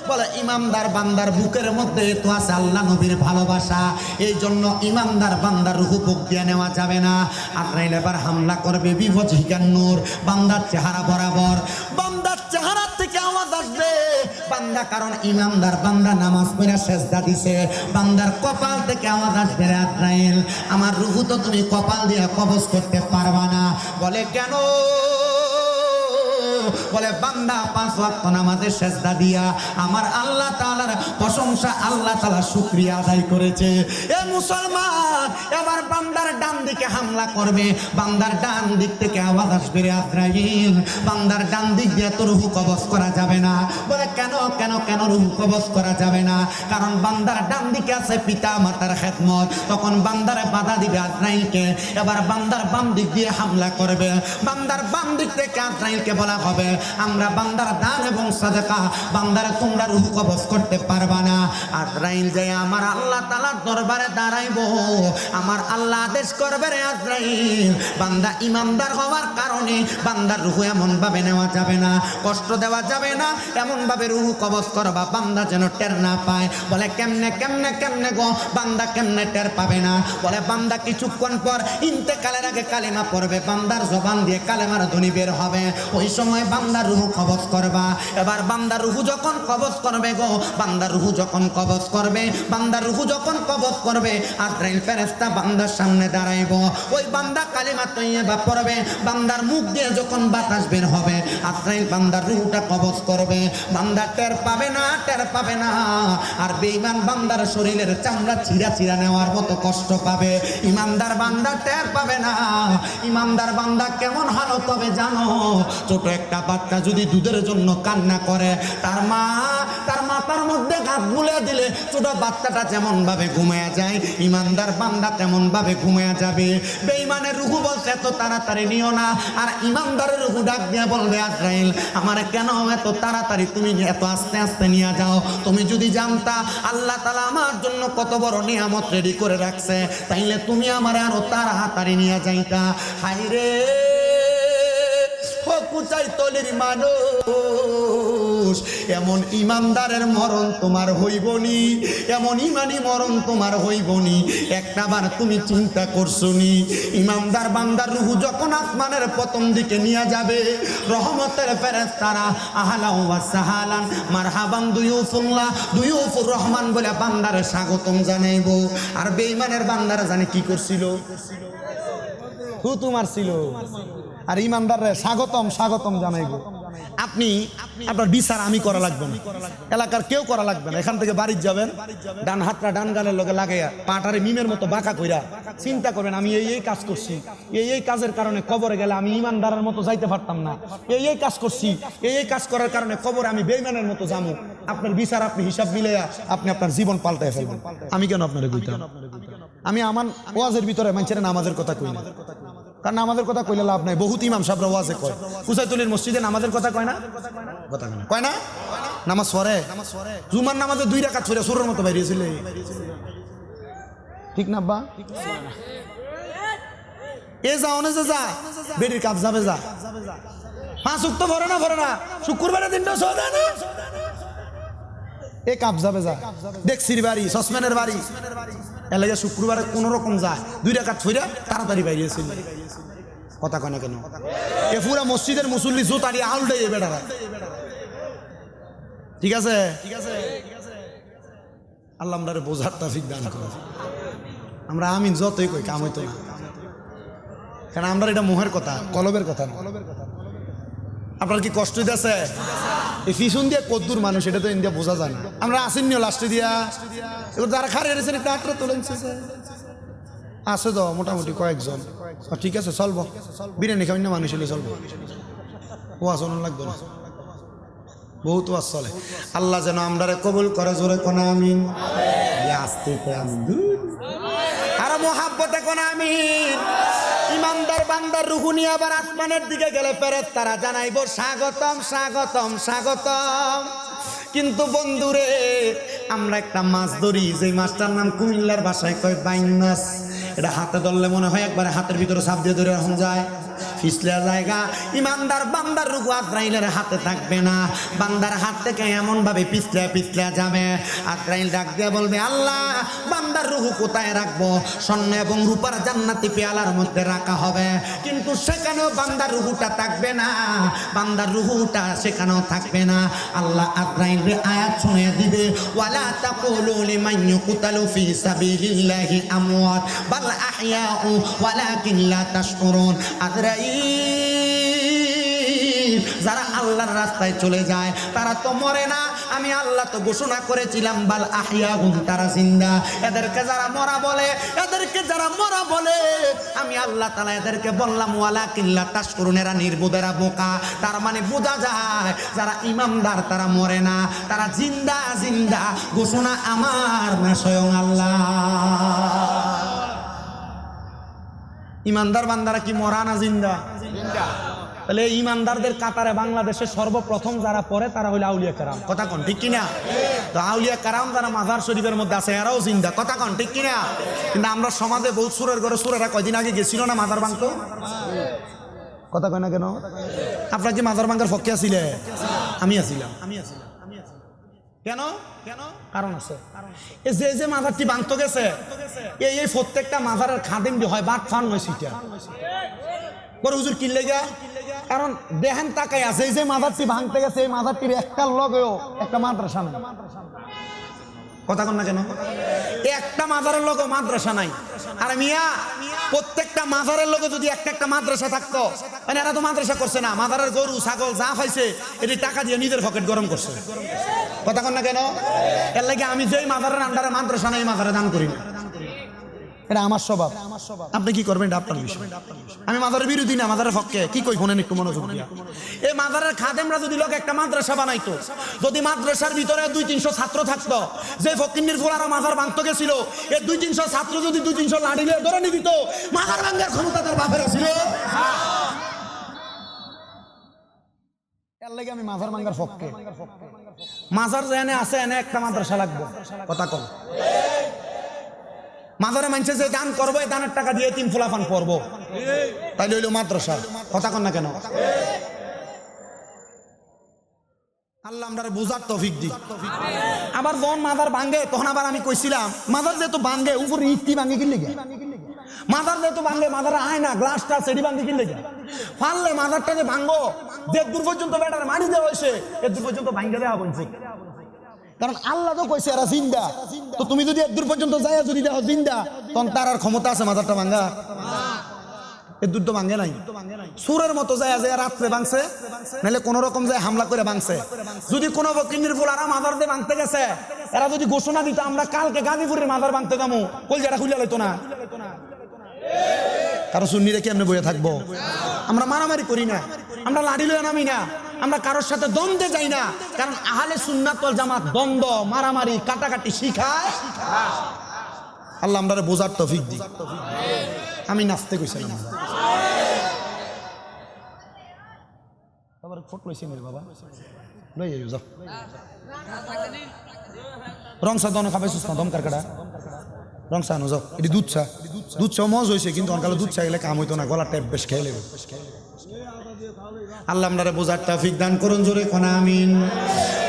বলে ইমানদার বান্দার বুকের মধ্যে তো আছে আল্লাহ নবীর ভালোবাসা, এই জন্য ইমানদার বান্দার রূহ বুক দিয়া নেওয়া যাবে না। আজরাইল এবার হামলা করবে বিভজিকার নূর, বান্দার চেহারা বরাবর, বান্দার চেহারা থেকে আওয়াজ আসবে বান্দা, কারণ ইমানদার বান্দা নামাজ পড়ে সেজদা দিছে, বান্দার কপাল থেকে আওয়াজ আসবে আজরাইল, আমার রূহ তো তুমি কপাল দিয়ে কবজ করতে পারবা না। বলে কেন? বলে বান্দা 5 ওয়াক্ত নামাজে সেজদা দিয়া আমার আল্লাহ তাআলার প্রশংসা আল্লাহ তাআলা শুকরিয়া আদায় করেছে। এ মুসলমান, এবার বান্দার ডান দিকে হামলা করবে, বান্দার ডান দিক থেকে আওয়াজ আসবে রে আজরাইল, বান্দার ডান দিক দিয়ে তো রূহ কবজ করা যাবে না। বলে কেন কেন কেন রূহ কবজ করা যাবে না? কারণ বান্দার ডান দিকে আছে পিতা মাতার খেদমত, তখন বান্দারে বাধা দিবে আজরাইলকে। এবার বান্দার বাম দিক দিয়ে হামলা করবে, বান্দার বাম দিক থেকে আজরাইলকে বলা হবে আমরা বান্দার দান এবং সাদাকা বান্দারে তোমরা রূহ কবজ করতে পারবা না। আজরাইল যায় আমার আল্লাহ তাআলার দরবারে দাঁড়াইবো, আমার আল্লাহ আদেশ করবে রে আজরাইল, বান্দা ইমানদার হওয়ার কারণে বান্দার রূহ এমন ভাবে নেওয়া যাবে না, কষ্ট দেওয়া যাবে না, এমন ভাবে রূহ কবজ করবা বান্দা যেন টের না পায়। বলে কেমনে কেমনে কেমনে গো, বান্দা কেমনে টের পাবে না? বলে বান্দা কিছুক্ষণ পর ইন্তেকালের আগে কালিমা পড়বে, বান্দার জবান দিয়ে কালেমার ধ্বনি বের হবে, ওই সময় বান্দার রূহ কবজ করবা। এবার বান্দার রূহ যখন কবজ করবে গো, বান্দার রূহ যখন কবজ করবে, বান্দার রূহ যখন কবজ করবে, আজরাইল ফেরেশতা বান্দার সামনে দাঁড়াইব, ওই বান্দা কালিমা তৈয়বা পড়বে, বান্দার মুখ দিয়ে যখন বাতাস বের হবে আজরাইল বান্দার রূহটা কবজ করবে, বান্দা টের পাবে না, টের পাবে না। আর বেঈমান বান্দার শরীরের চামড়া চিরা চিরা নেওয়ার মতো কষ্ট পাবে, ইমানদার বান্দা টের পাবে না। ইমানদার বান্দা কেমন হালত হবে জানো? ছোট একটা বাচ্চা যদি দুধের জন্য কান্না করে, তার মা তার মাথার মধ্যে হাত বুলে দিলে ছোট বাচ্চাটা যেমন ভাবে ঘুমিয়ে যায়, ইমানদার বান্দা তেমন ভাবে ঘুমিয়ে যাবে। বেঈমানের রূহ বলছে এত তাড়াতাড়ি নিও না, আর ইমানদারের রূহ ডাক দিয়ে বলবে আজরাইল আমার কেন এত তাড়াতাড়ি, তুমি এত আস্তে আস্তে নিয়ে যাও, তুমি যদি জানতা আল্লাহ তাআলা আমার জন্য কত বড় নিয়ামত রেডি করে রাখছে, তাইলে তুমি আমার আরো তাড়াতাড়ি নিয়ে যাইতা। হায়রে কুচাই তলির মানুষ, এমন ইমানদারের মরণ তোমার হইবনি, এমন ইমানি মরণ তোমার হইবনি, একটাবার তুমি চিন্তা করছো নি? ইমানদার বান্দার রূহ যখন আসমানের প্রথম দিকে নিয়ে যাবে, রহমতের ফেরেশতারা আহলা ওয়া সাহালান মারহাবান দুয়ুফুল্লাহ দুয়ুফুর রহমান বলে বান্দারে স্বাগতম জানাইবো। আর বেঈমানের বান্দারা জানে কি করছিল? তোমার ছিল। আর ইমানদাররে স্বাগতম স্বাগতম জানাইব। আপনি আপনার বিচার আমি করা লাগবে না, এলাকার কেউ করা লাগবে না। এখান থেকে বাড়ি যাবেন, ডান হাতটা ডান গালের লগে লাগাইয়া পাটারে মিমের মতো বাঁকা কইরা চিন্তা করবেন আমি এই কাজ করছি, এই কাজের কারণে কবরে গেলে আমি ইমানদারের মতো যাইতে পারতাম না, এই কাজ করছি, এই কাজ করার কারণে কবরে আমি বেঈমানের মতো যাবো। আপনার বিচার আপনি হিসাব মিলাইয়া আপনি আপনার জীবন পাল্টায় ফেলবেন। আমি কেন আপনারা কইতাম? আমি আমার ওয়াজের ভিতরে মানুষের নামাজের কথা কই না, কারণ নামাজের কথা কইলে লাভ নাই। বহুত ইমাম সাহেবরা ওয়াজে কয়, কুসাইতুলির মসজিদে নামাজের কথা কয় না, কথা কয় না, নামাজ পড়ে, জুমার নামাজে 2 রাকাত পড়ে সুরের মতো বাইরেছিল, ঠিক না বা? এ যাওনে যে যা বেরির কাজ যাবে, যা 5 ওয়াক্ত পড়ে না, শুক্রবারের দিনটা সদা না, এ কাপ যাবে, যা দেখছির বাড়ি সসম্যানের বাড়ি এলাকা শুক্রবারে কোন রকম যায় 2 রাকাত ছইরা তাড়াতাড়ি বাইরেছিল, কথা কয় না কেন? এ পুরা মসজিদের মুসল্লি জুতারি আউল দেয় বেটারা, ঠিক আছে? আল্লাহ আমরারে বোঝার তৌফিক দান করে। আমরা আমিন যতই কই কাম হইতো না, কারণ আমরা এটা মোহের কথা, কলবের কথা না। আপনার কি কষ্ট দিতেছে? এই পিছন দিয়ে কদ্দুর মানুষ এটা তো ইন্ডিয়া বোঝা যায় না। আমরা আসেননি লাস্টে দিয়া এবার যারা খারে এসেছেন একটা আটটা তোলেন আছে তো মোটামুটি কয়েকজন, ঠিক আছে চলবো, বিরিয়ানি খাবেন না মানুষ হলে চলবো, ও আসন লাগবে না, বহুত ওয়াজ চলে। আল্লাহ যেন আমরারে কবুল করে, জোরে কোন আমিন, আস্তে আর মোহাব্বতে কোন আমিন। ইমানদার বান্দার রূহ নিয়ে আবার আসমানের দিকে গেলে ফেরেশতারা জানাইবো স্বাগতম স্বাগতম স্বাগতম। কিন্তু বন্ধুরে আমরা একটা মাছ ধরি, যে মাছটার নাম কুমিল্লার ভাষায় কয় বাইন মাছ। এটা হাতে ধরলে মনে হয় একবারে হাতের ভিতরে চাপ দিয়ে ধরে এখন যায়, পিছলে জায়গা। ইমানদার বান্দার রূহ আজরাইলের হাতে থাকবে না, বান্দার হাত থেকে এমন ভাবে পিছলে পিছলে যাবে। আজরাইল ডাক দিয়ে বলবে আল্লাহ বান্দার রূহ কোথায় রাখবো? স্বর্ণ এবং রূপার জান্নাতি পেয়ালার মধ্যে রাখা হবে, কিন্তু সেখানেও বান্দার রূহটা থাকবে না, বান্দার রূহটা সেখানেও থাকবে না। আল্লাহ আজরাইলের আয়াত শুনিয়ে দিবে, ওয়ালা তাকুলু লিমান ইউকতালু ফি সাবিলিল্লাহি আমওয়াত বাল আহইয়াউ ওয়ালাকিন লা তাশকুরুন। আজরাইল যারা আল্লাহর রাস্তায় চলে যায় তারা তো মরে না। আমি আল্লাহ তো ঘোষণা করেছিলাম বাল আহিয়াহুম, তারা জিন্দা। এদেরকে যারা মরা বলে, আমি আল্লাহ তাআলা এদেরকে বললাম ওয়ালাকিল্লা তাশকুরুন, এরা নির্বোধ, এরা বোকা। তার মানে বোঝা যায় যারা ইমানদার তারা মরে না, তারা জিন্দা। ঘোষণা আমার না, স্বয়ং আল্লাহ। ইমানদার বান্দারা কি মরা না জিন্দা? তাহলে ইমানদারদের কাতারে বাংলাদেশের সর্বপ্রথম যারা পড়ে তারা হইল আউলিয়া কারাম। কথা কন ঠিক কিনা? তো আউলিয়া কারাম যারা মাজার শরীফের মধ্যে আছে এরাও জিন্দা। কথা কন ঠিক কিনা? কিন্তু আমরা সমাজে বহু সুরের ঘরে সুরেরা কয়দিন আগে গেছিল না মাজার ভাঙতো? কথা কয় না কেন? আপনার কি মাজার ভাঙার পক্ষে আছিলে? আমি আছিলাম। কেন? কারণ আছে। যে মাজারটি ভাঙতে গেছে এই প্রত্যেকটা মাজারের খাদিম হয় বাট ফান নয় সিটা বড় হুজুর কিনলে গা। কারণ দেহান তাকাই আছে এই যে মাজারটি ভাঙতে গেছে এই মাজারটির একটা লগেও একটা মাদ্রাসা নাই। কথা কন না কেন? একটা মাজারের লোক মাদ্রাসা নাই। আর মিয়া প্রত্যেকটা মাজারের লোকে যদি একটা মাদ্রাসা থাকতো, মানে এরা তো মাদ্রাসা করছে না, মাজারের গরু ছাগল যা পাইছে এটি টাকা দিয়ে নিজের পকেট গরম করছে। কথা কন না কেন? এর লাগে আমি যেই মাজারের আন্ডারে মাদ্রাসা নাই মাজারে দান করি না। এটা আমার স্বভাব। আপনি কি করবেন এটা আপনার বিষয়। আমি মাজারের বিরোধী না, মাজারের পক্ষে। কি কই শোনেন একটু মনোযোগ দিয়া। এই মাজারের খাদেমরা যদি লোক একটা মাদ্রাসা বানাইতো, যদি মাদ্রাসার ভিতরে 200-300 ছাত্র থাকতো, যে ফকিন্নির ফোলারা মাজার ভাঙতে গেছিল এই 200-300 ছাত্র যদি 200-300 লাঠি দিয়ে ধরে নিয়ে দিত, মাজার ভাঙার ক্ষমতা তার বাপের ছিল। এর লাগে আমি মাজার ভাঙার পক্ষে। মাজার যেখানে আছে এনে একটা মাদ্রাসা লাগবে। কথা কম। মাজারে মানুষে যে দান করবো এই দানের টাকা দিয়ে 3 ফুলাফান পড়বো, তাই হইল মাদ্রাসা। কথা কন না কেন? আল্লাহ আমরা বুঝার তৌফিক দিই। আবার যখন মাজার ভাঙে তখন আবার আমি কইছিলাম মাজার যেহেতু ভাঙে উপরে ইটটি ভাঙে কিনলে গে, মাজার যেহেতু ভাঙে মাজারে আয় না গ্লাসটা সেটি ভাঙে কিনলে গে, ফাললে মাজারটা যে ভাঙবো যে দূর পর্যন্ত বেটার মারি দেওয়া হয়েছে এর দূর পর্যন্ত ভাঙে দেওয়া বলছে। কারণ আল্লাহ তো কইছে এরা জিন্দা, তো তুমি যদি এর দূর পর্যন্ত যাই যদি দেখো জিন্দা তখন তার আর ক্ষমতা আছে মাজারটা ভাঙা? এর দূর তো ভাঙে নাই। সুরের মতো যায় রাত্রে ভাঙছে, নাহলে কোন রকম যায় হামলা করে ভাঙছে। যদি কোনো বকিন্নির ফুলারা মাজার দিয়ে ভাঙতে গেছে, এরা যদি ঘোষণা দিত আমরা কালকে গাজীপুরের মাজার ভাঙতে যাবো, কলজাটা খুলে লইতো না। কারো সুন্নি রেখে এমনি বইয়ে থাকবো? আমরা মারামারি করি না, আমরা লাড়ি লয়ে নামি না, আমরা কারোর সাথে দ্বন্দ্বে যাই না। কারণ আহলে সুন্নাত ওয়াল জামাত দ্বন্দ্ব মারামারি কাটাকাটি শিখায়। আল্লাহ আমরা বোঝার তৌফিক দিই। আমি নাচতে কইছিলাম ফোট লইছি বাবা লই যাও রংসা দনে খাবাইছিস না দমকার কাটা রংসা আনো যাও। এটি দুধ চা মজ হয়েছে, কিন্তু অনকালে দুধ চা গেলে কাম হইতো না, গলা টেপ বেশ খেয়ে নেবে। আল্লাহ আমরা বোঝার তৌফিক দান করুন, জোরে কোন আমিন।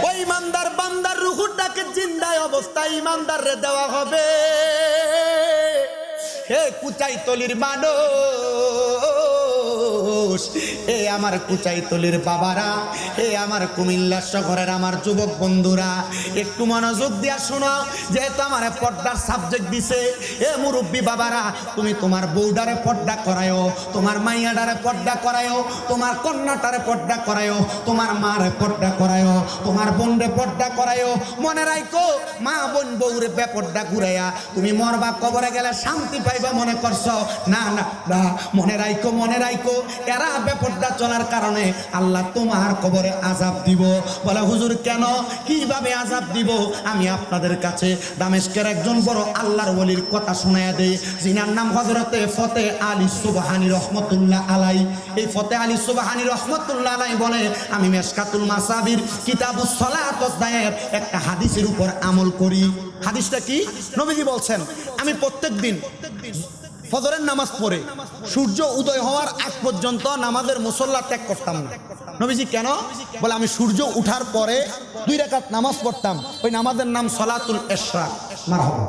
ওই ইমানদার বান্দার রূহটাকে জিন্দায় অবস্থায় ইমানদাররে দেওয়া হবে। হে কুচাইতলির মানুষ, হে আমার কুচাইতলির বাবারা, হে আমার কুমিল্লা শহরের আমার যুবক বন্ধুরা, একটু মনোযোগ দিয়া শোনো। যেহেতু আমার পর্দার সাবজেক্ট দিছে, হে মুরব্বী বাবারা, তুমি তোমার বউডারে পর্দা করায়ও, তোমার মাইয়াডারে পর্দা করায়ও, তোমার কন্যাটারে পর্দা করায়ও, তোমার মারে পর্দা করায়ও, তোমার বোনরে পর্দা করায়ও। মনে রাখো মা বোন বউরে বেপর্দা ঘুরাইয়া তুমি মরবা কবরে গেলে শান্তি পাইবা মনে করছো? না না না, মনে রাখো এরা বেপর্দা চলার কারণে আল্লাহ তোমার কবরে আযাব দিব। বলে হুজুর কেন, কিভাবে আযাব দিব? আমি আপনাদের কাছে দামেস্কের একজন বড় আল্লাহর ওলির কথা শোনায়া দেই, যিনার নাম হযরতে ফতে আলী সুবহানী রহমতুল্লাহ আলাই। এই ফতে আলী সুবহানী রহমতুল্লাহ আলাই বলে, আমি মেশকাতুল মাসাবির কিতাবুস সালাত অধ্যায়ের একটা হাদিসের উপর আমল করি। হাদিসটা কি? নবীজি বলছেন, আমি প্রত্যেক দিন ফজরের নামাজ পড়ে সূর্য উদয় হওয়ার আগ পর্যন্ত নামাজের মুসল্লা ত্যাগ করতাম না। নবীজি কেন? বলে আমি সূর্য উঠার পরে 2 রাকাত নামাজ পড়তাম। ওই নামাজের নাম সলাতুল ইশরাক। মারহাবা।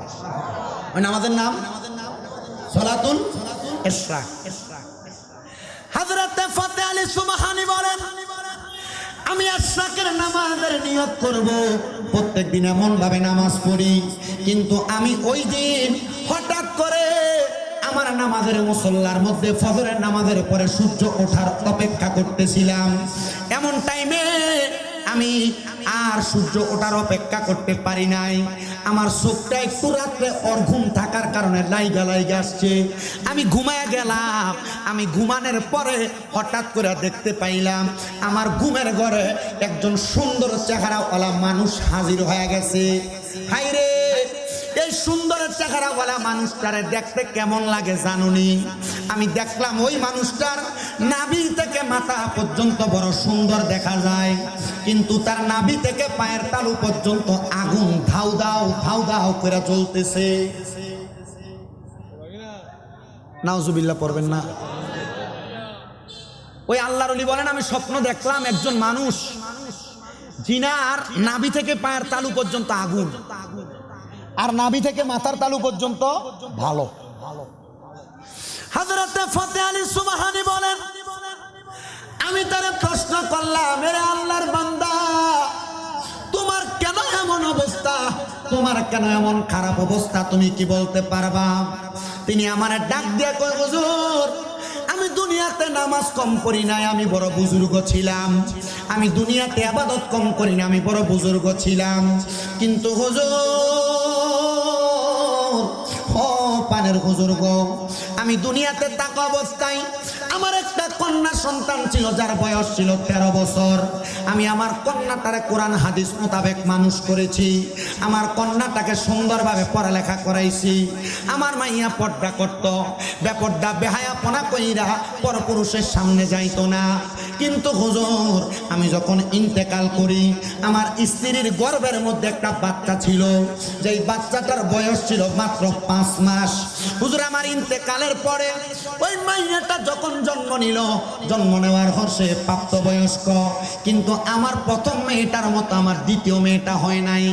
ওই নামাজের নাম সলাতুল ইশরাক। হযরত ফতে আলী সুবহানী বলেন, আমি ইশরাকের নামাজের নিয়ত করব, প্রত্যেক দিন এমন ভাবে নামাজ পড়ি, কিন্তু আমি ওই দিন হঠাৎ করে আমার নামাজের মুসল্লার মধ্যে ফজরের নামাজের পরে সূর্য ওঠার অপেক্ষা করতেছিলাম। এমন টাইমে আমি আর সূর্য ওঠার অপেক্ষা করতে পারি নাই। আমার চোখটা একটু রাত্রে ঘুম থাকার কারণে লাইগা আসছে। আমি ঘুমায় গেলাম। আমি ঘুমানোর পরে হঠাৎ করে দেখতে পাইলাম আমার ঘুমের ঘরে একজন সুন্দর চেহারাওয়ালা মানুষ হাজির হয়ে গেছে। হায়রে, এই সুন্দর চেহারাওয়ালা মানুষটারে দেখতে কেমন লাগে জানুনি? আমি দেখলাম ওই মানুষটার নাভি থেকে মাথা পর্যন্ত বড় সুন্দর দেখা যায়, কিন্তু তার নাভি থেকে পায়ের তালু পর্যন্ত আগুন ধাউ দাও করে জ্বলতেছে। নাউজুবিল্লাহ পড়বেন না। ওই আল্লাহর ওলি বলেন, আমি স্বপ্ন দেখলাম একজন মানুষ জিনার নাভি থেকে পায়ের তালু পর্যন্ত আগুন, আর নাভি থেকে মাথার তালু পর্যন্ত ভালো। হযরতে ফতেহ আলী সুবহানী বলেন, আমি তারে প্রশ্ন করলাম, মেরে আল্লাহর বান্দা, তোমার কেন এমন অবস্থা, তোমার কেন এমন খারাপ অবস্থা, তুমি কি বলতে পারবা? তিনি আমার ডাক দিয়ে কয়, হুজুর, আমি দুনিয়াতে নামাজ কম করি নাই, আমি বড় বুজুর্গ ছিলাম। আমি দুনিয়াতে ইবাদত কম করি না, আমি বড় বুজুর্গ ছিলাম। কিন্তু হুজুর, পানের হুজুর গো, আমি দুনিয়াতে থাকা অবস্থায় আমার একটা কন্যা সন্তান ছিল, যার বয়স ছিল 13 বছর। আমি আমার কন্যাটারে কোরআন হাদিস মোতাবেক মানুষ করেছি। আমার কন্যাটাকে সুন্দরভাবে পড়ালেখা করাইছি। আমার মাইয়া পর্দা করত, বেপর্দা বেহায়াপনা কইরা পরপুরুষের সামনে যাইতো না। কিন্তু হুজুর, আমি যখন ইন্তেকাল করি, আমার স্ত্রীর গর্ভের মধ্যে একটা বাচ্চা ছিল, যেই বাচ্চাটার বয়স ছিল মাত্র 5 মাস। হুজুর, আমার ইন্তেকালের পরে ওই মাইয়াটা যখন জন্ম নিল, জন্ম নেওয়ার হর্ষে প্রাপ্তবয়স্ক, কিন্তু আমার প্রথম মেয়েটার মতো আমার দ্বিতীয় মেয়েটা হয় নাই।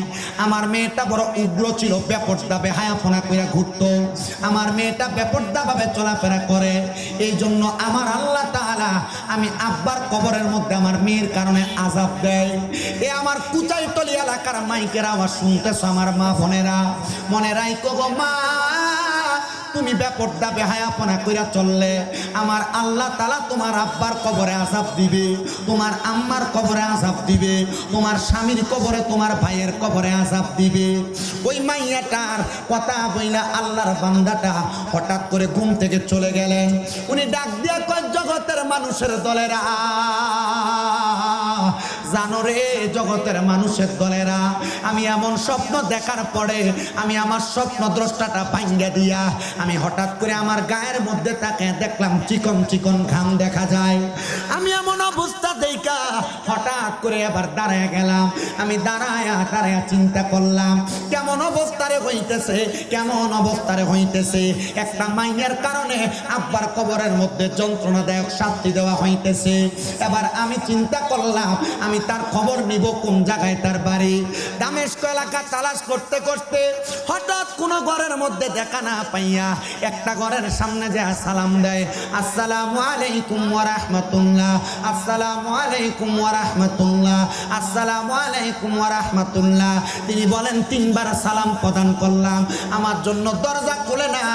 আমার মেয়েটা বড় উগ্র ছিল, বেপর্দা বেহায়াপনা কইরা ঘুরতো। আমার মেয়েটা বেপর্দাভাবে চলাফেরা করে। এই জন্য আমার আল্লাহ তাআলা আমি আব্বার কবরের মধ্যে আমার মেয়ের কারণে আযাব দেয়। এ আমার কুচাইতলি এলাকার মাইকের আওয়াজ শুনতেছ আমার মা বোনেরা, মনে রাইকো গো মা, তুমি বেপর্দা বেহায়াপনা কইরা চললে আমার আল্লাহ তাআলা তোমার আব্বার কবরে আযাব দিবে, তোমার আম্মার কবরে আযাব দিবে, তোমার স্বামীর কবরে, তোমার ভাইয়ের কবরে আযাব দিবে। ওই মাইয়াটার কথা বইলা আল্লাহর বান্দাটা হঠাৎ করে ঘুম থেকে চলে গেলেন। উনি ডাক দিয়া কয়, জগতের মানুষের দলেরা, জানো রে জগতের মানুষের দলেরা, আমি এমন স্বপ্ন দেখার পরে আমি আমার স্বপ্ন দ্রষ্টাটা ভাঙ্গা দিয়া আমি হঠাৎ করে আমার গায়ের মধ্যে তাকে দেখলাম চিকন চিকন ঘাম দেখা যায়। আমি এমন অবস্থা দেখা হঠাৎ করে আবার দাঁড়ায় গেলাম। আমি দাঁড়ায়া চিন্তা করলাম, কেমন অবস্থারে হইতেছে, কেমন অবস্থারে হইতেছে। একটা মাইয়ার কারণে আব্বার কবরের মধ্যে যন্ত্রণাদায়ক শাস্তি দেওয়া হইতেছে। এবার আমি চিন্তা করলাম, আমি তার খবর নিব কোন জায়গায় তার বাড়ি। দামেস্ক এলাকা তালাশ করতে করতে হঠাৎ কোন ঘরের মধ্যে দেখা না পাইয়া একটা ঘরের সামনে যে সালাম দেয়, আসসালামু আলাইকুম ওয়া রাহমাতুল্লাহ, আসসালামু আলাইকুম ওয়া রাহমাতুল্লাহ, আসসালামু আলাইকুম ওয়া রাহমাতুল্লাহ। তিনি বলেন 3 বার সালাম প্রদান করলাম, আমার জন্য দরজা খুলে না।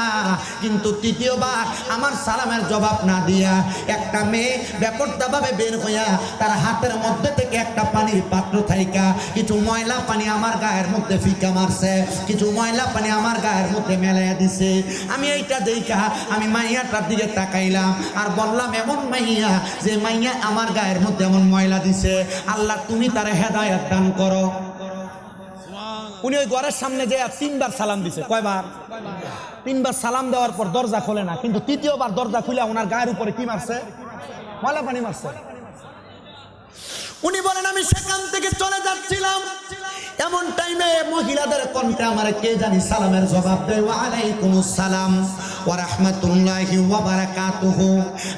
কিন্তু তৃতীয়বার আমার সালামের জবাব না দিয়া একটা মেয়ে বেপরদাভাবে বের হইয়া তার হাতের মধ্যে থেকে একটা পানির পাত্র থাইকা কিছু ময়লা পানি আমার গায়ের মধ্যে ফিকা মারছে, কিছু ময়লা পানি আমার গায়ের মধ্যে মেলাইয়া দিছে। আমি এইটা দেখা আমি মাইয়াটার দিকে তাকাইলাম আর বললাম, এমন মাইয়া যে মাইয়া আমার গায়ের মধ্যে এমন ময়লা দিছে, আল্লাহ তুমি তার হেদায়েত দান করো। উনি ওই ঘরের সামনে যে 3 বার সালাম দিছে। কয়বার? 3 বার সালাম দেওয়ার পর দরজা খোলে না, কিন্তু তৃতীয়বার দরজা খুলে ওনার গায়ের উপরে কি মারছে? ময়লা পানি মারছে। উনি বলেন, আমি সেখান থেকে চলে যাচ্ছিলাম, এমন টাইমে মহিলাদের কণ্ঠে আমার কে জানি সালামের জবাব দেয়, ওয়া আলাইকুমুস সালাম ওয়া রাহমাতুল্লাহি ওয়া বারাকাতুহু।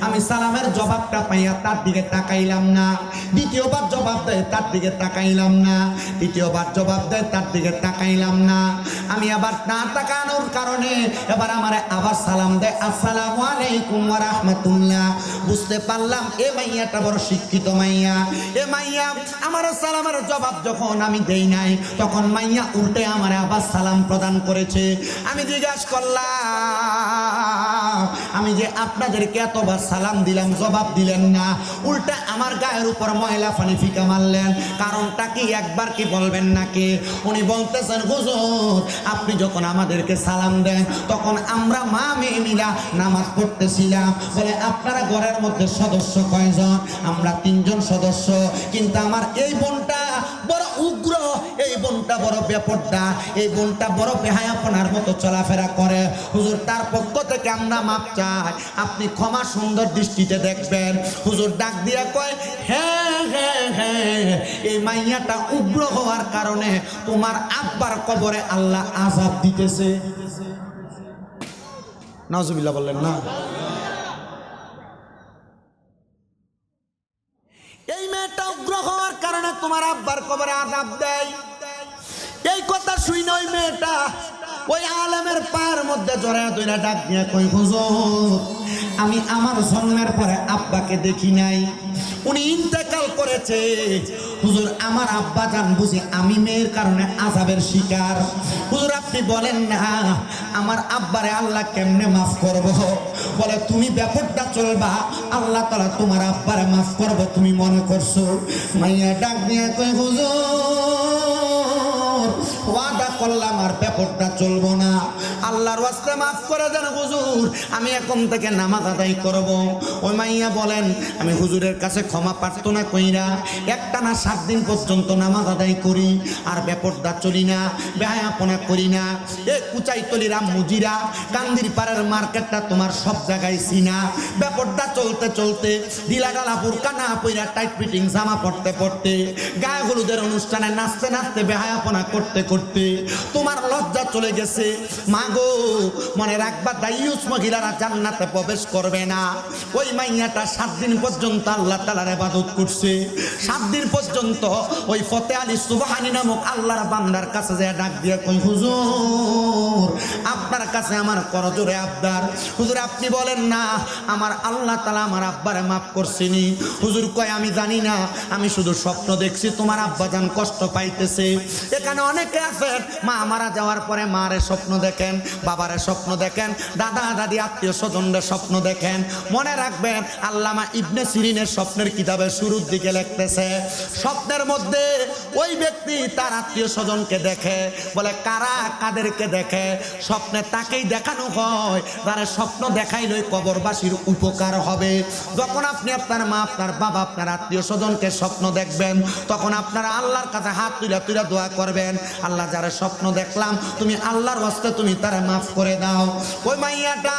আমি সালামের জবাবটা পাইয়া তার দিকে তাকাইলাম না। দ্বিতীয়বার জবাব দেয়, তার দিকে তাকাইলাম না। তৃতীয়বার জবাব দেয়, তার দিকে তাকাইলাম না। আমি আবার না তাকানোর কারণে এবার আমারে আবার সালাম দেয়, আসসালামু আলাইকুম ওয়া রাহমাতুল্লাহ। বুঝতে পারলাম এ মাইয়াটা বড় শিক্ষিত মাইয়া। এ মাইয়া আমার সালামের জবাব যখন আমি দেই নাই, তখন মাইয়া উল্টে আমার আবার সালাম প্রদান করেছে। আমি জিজ্ঞাসা করলাম, আমি যে আপনাদেরকে এতবার সালাম দিলাম, জবাব দিলেন না, উল্টা আমার গায়ের উপর ময়লা পানি ফিকা মারলেন। কারণটা কি একবার কি বলবেন নাকি? উনি বলতেছেন, হুজুর আপনি যখন আমাদেরকে সালাম দেন তখন আমরা মা মেয়ে মিলা নামাজ পড়তেছিলাম। বলে আপনারা ঘরের মধ্যে সদস্য কয়জন? আমরা 3 জন সদস্য, কিন্তু আমার এই বোনটা বড় উগ্র, এই বোনটা বড় বেপরদা, এই বোনটা বড় বেহায়াপনার মতো চলাফেরা করে। হুজুর তার পক্ষ থেকে আমরা মাপ চাই, আপনি ক্ষমা সুন্দর দৃষ্টিতে দেখবেন। হুজুর ডাক দিয়া কয়, হ্যাঁ হ্যাঁ হ্যাঁ, এই মাইয়াটা উগ্র হওয়ার কারণে তোমার আব্বার কবরে আল্লাহ আযাব দিতেছে। নাউজুবিল্লাহ বললেন না? এই মেয়েটা উগ্র হওয়ার কারণে তোমার আব্বার কবরে আযাব দেয়। এই কথা শুনে ওই মেয়েটা ওই আলেমের পায়ের মধ্যে জড়ায় ধরে ডাক দিয়ে কই, হুজুর আমি আমার জন্মের পরে আব্বাকে দেখি নাই, উনি ইন্তেকাল করেছে। হুজুর আমার আব্বা জান বুঝি আমি মেয়ের কারণে আযাবের শিকার। হুজুর আপনি বলেন না আমার আব্বারে আল্লাহ কেমনে মাফ করব? বলে তুমি ব্যাপারটা চলবা, আল্লাহ তাআলা তোমার আব্বারে মাফ করব তুমি মনে করছো? মাইয়া ডাক দিয়ে কই, হুজুর ওয়াদা করলাম আর ব্যাপারটা চলবো না, আল্লাহর ওয়াস্তে মাফ করে দেন হুজুর, আমি এখন থেকে নামাজ আদায় করব। ওই মাইয়া বলেন, আমি হুজুরের কাছে ক্ষমা প্রার্থনা কইরা একটানা 7 দিন পর্যন্ত নামাজ আদায় করি, আর ব্যাপারটা চলি না, বেহায়াপনা করি না। এ কুচাইতলির মুজিরা কান্দির পাড়ের মার্কেটটা তোমার সব জায়গায় চিনা। ব্যাপারটা চলতে চলতে ঢিলাঢালা বুরকা না পইরা টাইট ফিটিং জামা পড়তে পড়তে, গায়ে হলুদের অনুষ্ঠানে নাচতে নাচতে, বেহায়াপনা করতে করতে তোমার লজ্জা চলে গেছে। মা গো মনে রাখবা, দাইয়ুস মহিলারা জান্নাতে প্রবেশ করবে না। ওই মাইয়াটা 7 দিন পর্যন্ত আল্লাহ তাআলার ইবাদত করছে। 7 দিন পর্যন্ত ওই ফতে আলী সুবহানী নামক আল্লাহর বান্দার কাছে যায় ডাক দিয়ে কই, হুজুর আপনার কাছে আমার করজোরে আবদার, হুজুর আপনি বলেন না আমার আল্লাহ তাআলা আমার আব্বারে মাফ করছেনি। হুজুর কয়, আমি জানি না, আমি শুধু স্বপ্ন দেখছি তোমার আব্বাজান কষ্ট পাইতেছে। এখানে অনেকে আছেন মা মারা যাওয়ার পরে মারে স্বপ্ন দেখেন, বাবারে স্বপ্ন দেখেন, দাদা দাদি আত্মীয় স্বজনদের স্বপ্ন দেখেন। মনে রাখবেন আল্লামা ইবনে সিরিনের স্বপ্নের কিতাবের শুরুর দিকে লিখতেছে, স্বপ্নের মধ্যে ওই ব্যক্তি তার আত্মীয় স্বজনকে দেখে, বলে কারা কাদেরকে দেখে? স্বপ্নে তাকেই দেখানো হয় যারা স্বপ্ন দেখাইলে কবরবাসীর উপকার হবে। যখন আপনি আপনার মা, আপনার বাবা, আপনার আত্মীয় স্বজনকে স্বপ্ন দেখবেন, তখন আপনারা আল্লাহর কাছে হাত তুলে তুলে দোয়া করবেন, আল্লাহ যারা স্বপ্ন দেখলাম তুমি আল্লাহর ওয়াস্তে তুমি তারা মাফ করে দাও। ওই মাইয়াটা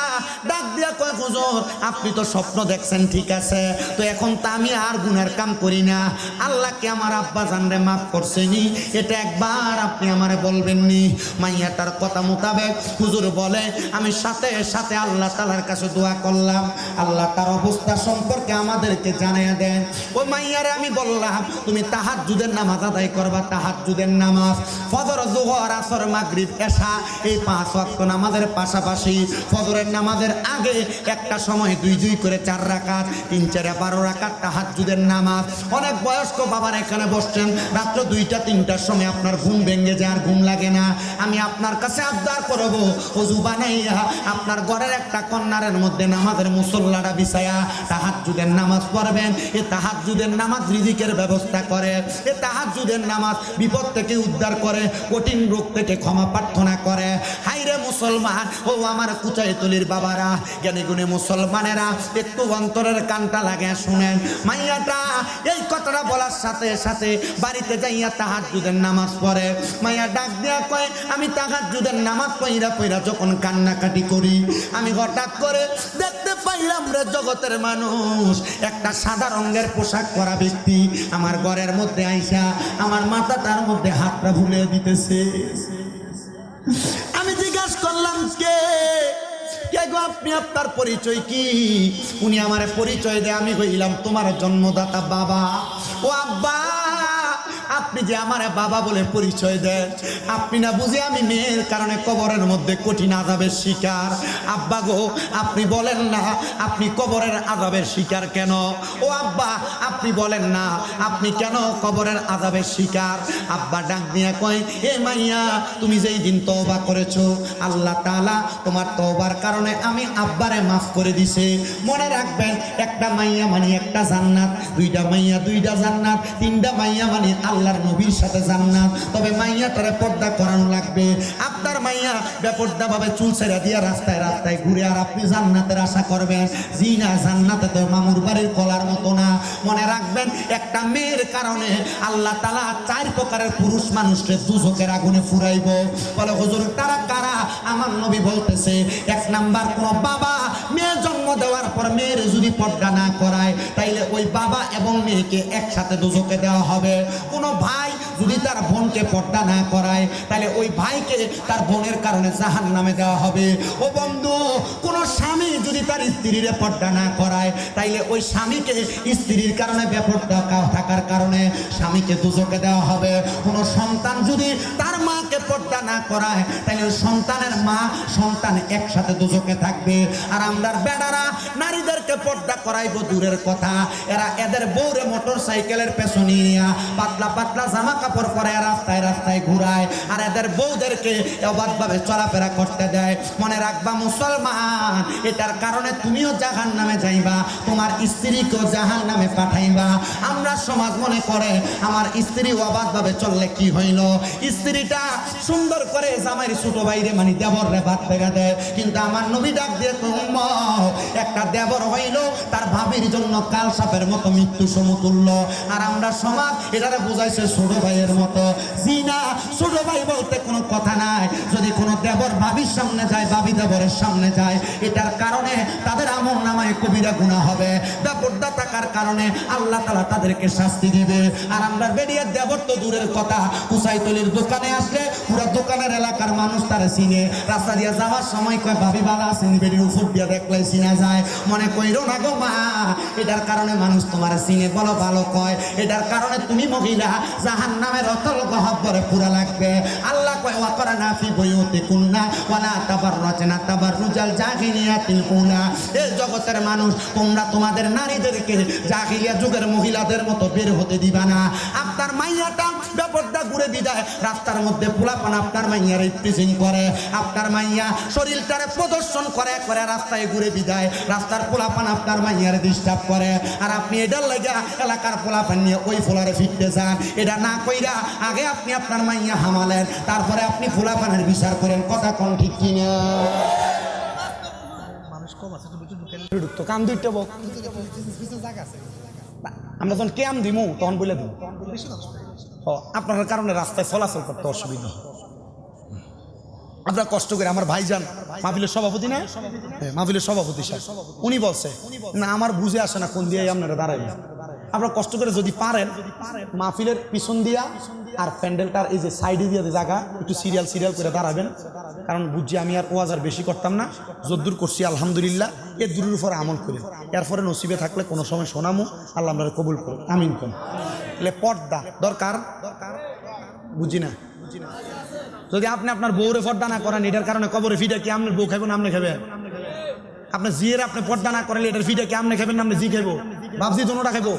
ডাক দিয়া কয়, হুজুর আপনি তো স্বপ্ন দেখছেন ঠিক আছে, তো এখন তো আমি আর গুনার কাম করি না, আল্লাহকে আমার আব্বা জানরে মাফ করছেনি, এটা একবার আপনি আমারে বলবেননি? মাইয়াটার কথা মোতাবেক হুজুর বলে, আমি সাথে সাথে আল্লাহ তাআলার কাছে দোয়া করলাম, আল্লাহ তার অবস্থা সম্পর্কে আমাদেরকে জানাইয়া দেন। ওই মাইয়ারে আমি বললাম, তুমি তাহাজ্জুদের নামাজ আদায় করবা, তাহাজ্জুদের নামাজ ফজর, যোহর, আসর, মাগরিব, এশা এই 5 ওয়াক্ত নামাজের পাশাপাশি ফজরের নামাজের আগে একটা সময় 2 করে 4 রাকাত, 3 4 12 রাকাত তাহাজ্জুদের নামাজ। অনেক বয়স্ক বাবার এখানে বসছেন, রাত্র 2টা 3টার সময় আপনার ঘুম ভেঙে যায়, আর ঘুম লাগে না, আমি আপনার কাছে আবদার করব, ওযু বানাইয়া আপনার ঘরের একটা কর্নারের মধ্যে নামাজের মুসল্লাটা বিছায়া তাহাজ্জুদের নামাজ পড়বেন। এই তাহাজ্জুদের নামাজ রিজিকের ব্যবস্থা করে, এই তাহাজ্জুদের নামাজ বিপদ থেকে উদ্ধার করে, কঠিন রোগ থেকে ক্ষমা প্রার্থনা করে। হাইরে মুসলমান, ও আমার কুচাইতলির বাবারা, জ্ঞানী গুণী মুসলমানেরা, একটু অন্তরের কানটা লাগে শুনেন। মাইয়াটা এই কথাটা বলার সাথে সাথে বাড়িতে যাইয়া তাহাজ্জুদের নামাজ পড়ে। মাইয়া ডাক দিয়া কয়, আমি তাহাজ্জুদের নামাজ পইরা পইরা যখন কান্নাকাটি করি, আমি হঠাৎ করে দেখতে পাইলাম রে জগতের মানুষ, একটা সাদা রঙের পোশাক পরা ব্যক্তি আমার ঘরের মধ্যে আইসা আমার মাথাটার মধ্যে হাতটা ভুলে দিতেছে। আমি জিজ্ঞাসা করলাম, কে গো আপনি, আপনার পরিচয় কি? উনি আমারে পরিচয় দেয়, আমি হইলাম তোমার জন্মদাতা বাবা। ও আব্বা, আপনি যে আমার বাবা বলে পরিচয় দেন, আপনি না বুঝে আমি মেয়ের কারণে কবরের মধ্যে কঠিন আযাবের শিকার। আব্বা গো, আপনি বলেন না আপনি কবরের আযাবের শিকার কেন? ও আব্বা, আপনি বলেন না আপনি কেন কবরের আযাবের শিকার? আব্বা ডাক দিয়া কয়, এ মাইয়া, তুমি যেই দিন তওবা করেছো আল্লাহ তাআলা তোমার তওবার কারণে আমি আব্বারে মাফ করে দিছে। মনে রাখবেন, একটা মাইয়া মানে একটা জান্নাত, দুইটা মাইয়া দুইটা জান্নাত, তিনটা মাইয়া মানে আল্লাহর নবীর সাথে জান্নাত। তবে মাইয়াটারে পর্দা করানো লাগবে। আপনার মাইয়া বেপর্দা ভাবে চুল ছেড়ে দিয়া রাস্তায় রাস্তায় ঘুরে আর আপনি জান্নাতের আশা করবেন? জি না, জান্নাতে তো মামুর বাড়ির কলার মতো না। মনে রাখবেন, একটা মেয়ের কারণে আল্লাহ তাআলা 4 প্রকারের পুরুষ মানুষকে দুজকের আগুনে ফুরাইব। বলে হুজুর, তারা কারা? আমার নবী বলতেছে, 1 নাম্বার, কোন বাবা মেয়ে জন্ম দেওয়ার পর মেয়ের যদি পর্দা না করায় তাইলে ওই বাবা এবং মেয়েকে একসাথে দুজকে দেওয়া হবে। কোনো ভাই যদি তার বোনকে পর্দা না করায় তাহলে ওই ভাইকে তার বোনের কারণে জাহান্নামে দেওয়া হবে। ও বন্ধু, কোনো স্বামী যদি তার স্ত্রীর পর্দা না করায় তাইলে ওই স্বামীকে স্ত্রীর কারণে বেপর্দা থাকার কারণে স্বামীকে দুজকে দেওয়া হবে। কোনো সন্তান যদি তার মাকে পর্দা না করায় তাহলে ওই সন্তানের মা সন্তান একসাথে দুজকে থাকবে। আর আমরা বেড়ারা নারীদেরকে পর্দা করাইবো দূরের কথা, এদের বউরে মোটর সাইকেলের পেছনে নিয়ে পাতলা পাতলা জামা কাপড় পরে রাস্তায় রাস্তায় ঘুরায় আর এদের বউদেরকে অবাধভাবে চলাফেরা করতে দেয়। মনে রাখবা মুসলমান, এটার কারণে তুমিও জাহান্নামে যাইবা, তোমার স্ত্রীকেও জাহান্নামে পাঠাইবা। আমরা সমাজ মনে করে আমার স্ত্রী অবাধভাবে চললে কি হইল, স্ত্রীটা সুন্দর করে জামাইয়ের ছোট বাইরে মানে দেবরে ভাত বেড়া দেয়। কিন্তু আমার নবী ডাক দিয়ে একটা দেবর হইল তার ভাবির জন্য কাল সাপের মতো মৃত্যু সমতুল্য। আর আমরা সমাজ এটারে বুঝাইছে ছোট ভাইয়ের মতো। জি না, ছোট ভাই বলতে কোনো কথা নাই। যদি কোনো দেবর ভাবির সামনে যায়, ভাবি দেবরের সামনে যায়, এটার কারণে তাদের আমল নামায় কবিরা গুনাহ হবে। বেপর্দা থাকার কারণে আল্লাহ তাআলা তাদেরকে শাস্তি দিবে। আর আমরা বেরিয়ে দেবর তো দূরের কথা, কুসাইতলির দোকানে আসলে পুরো দোকানের এলাকার মানুষ তারা চিনে। রাস্তা দিয়ে যাওয়ার সময় কয়, ভাবি বালা আছেন? বেরিয়ে উপর দিয়ে দেখলে চিনা যায়। মনে কইরো না গো মা, এটার কারণে মানুষ তোমার চিনে, বলো ভালো কয়। এটার কারণে তুমি মহিলা জাহান্নামের অতল গহ্বরে পুরা লাগবে। আল্লাহ কয়, ওয়াকরানা ফি বুয়ুতিকুন্না ওয়ালা তাবাররাজনা তাবাররুজাল জাহিলিয়াতিল উলা। এই জগতের মানুষ, তোমরা তোমাদের নারীদেরকে জাহিলিয়া যুগের মহিলাদের মতো বের হতে দিবা না। আপনার মাইয়াটা বেপর্দা ঘুরে বিদায় রাস্তার মধ্যে পোলাপান আপনার মাইয়ার প্রিজিং করে, আপনার মাইয়া শরীরটারে প্রদর্শন করে করে রাস্তায় ঘুরে বিদায় রাস্তার পোলাপান আপনার মাইয়ারে ডিস্টার্ব করে। আর আপনি এটার লাগা এলাকার পোলাপান নিয়ে ওই ফোলারে ফিরতে চান। এটা না কইরা আগে আপনি আপনার মাইয়া হামালেন, তারপরে আপনি পোলাপানের বিচার করেন। কথা কোন ঠিক কিনা? মানুষ কম আছে, তো কাম দুইটা বক আমরা যখন ক্যাম দিমু তখন বলে দিব আপনার কারণে রাস্তায় চলাচল করতে অসুবিধা। আমরা কষ্ট করে, আমার ভাইজান মাহফিলের সভাপতি না, মাহফিলের সভাপতি সাহেব, উনি বলছে না আমার বুঝে আসে না কোন দিয়ে আপনারা দাঁড়াইবেন। আপনারা কষ্ট করে যদি পারেন মাহফিলের পিছন দিয়া আর প্যান্ডেলটার এই যে সাইডে দিয়ে জায়গা একটু সিরিয়াল সিরিয়াল করে দাঁড়াবেন। কারণ বুঝছি আমি আর ওয়াজ আর বেশি করতাম না, যদ্দূর করছি আলহামদুলিল্লাহ, এর দূরের উপরে আমল করি। এরপরে নসিবে থাকলে কোনো সময় শোনামো, আল্লাহ আমরা কবুল করুন, আমিন কোন। তাহলে পর্দা দরকার, বুঝি না। যদি আপনি আপনার বউরে পর্দা না করেন, এটার কারণে কবরে ফিটা কি আপনার বউ খাবেন আপনি খাবেন? আপনার জিয়ের আপনি পর্দা না করেন, এটার ফিটা কি আপনি খাবেন না আপনি জি খাইব? বাবজি দোনোটা খাইব।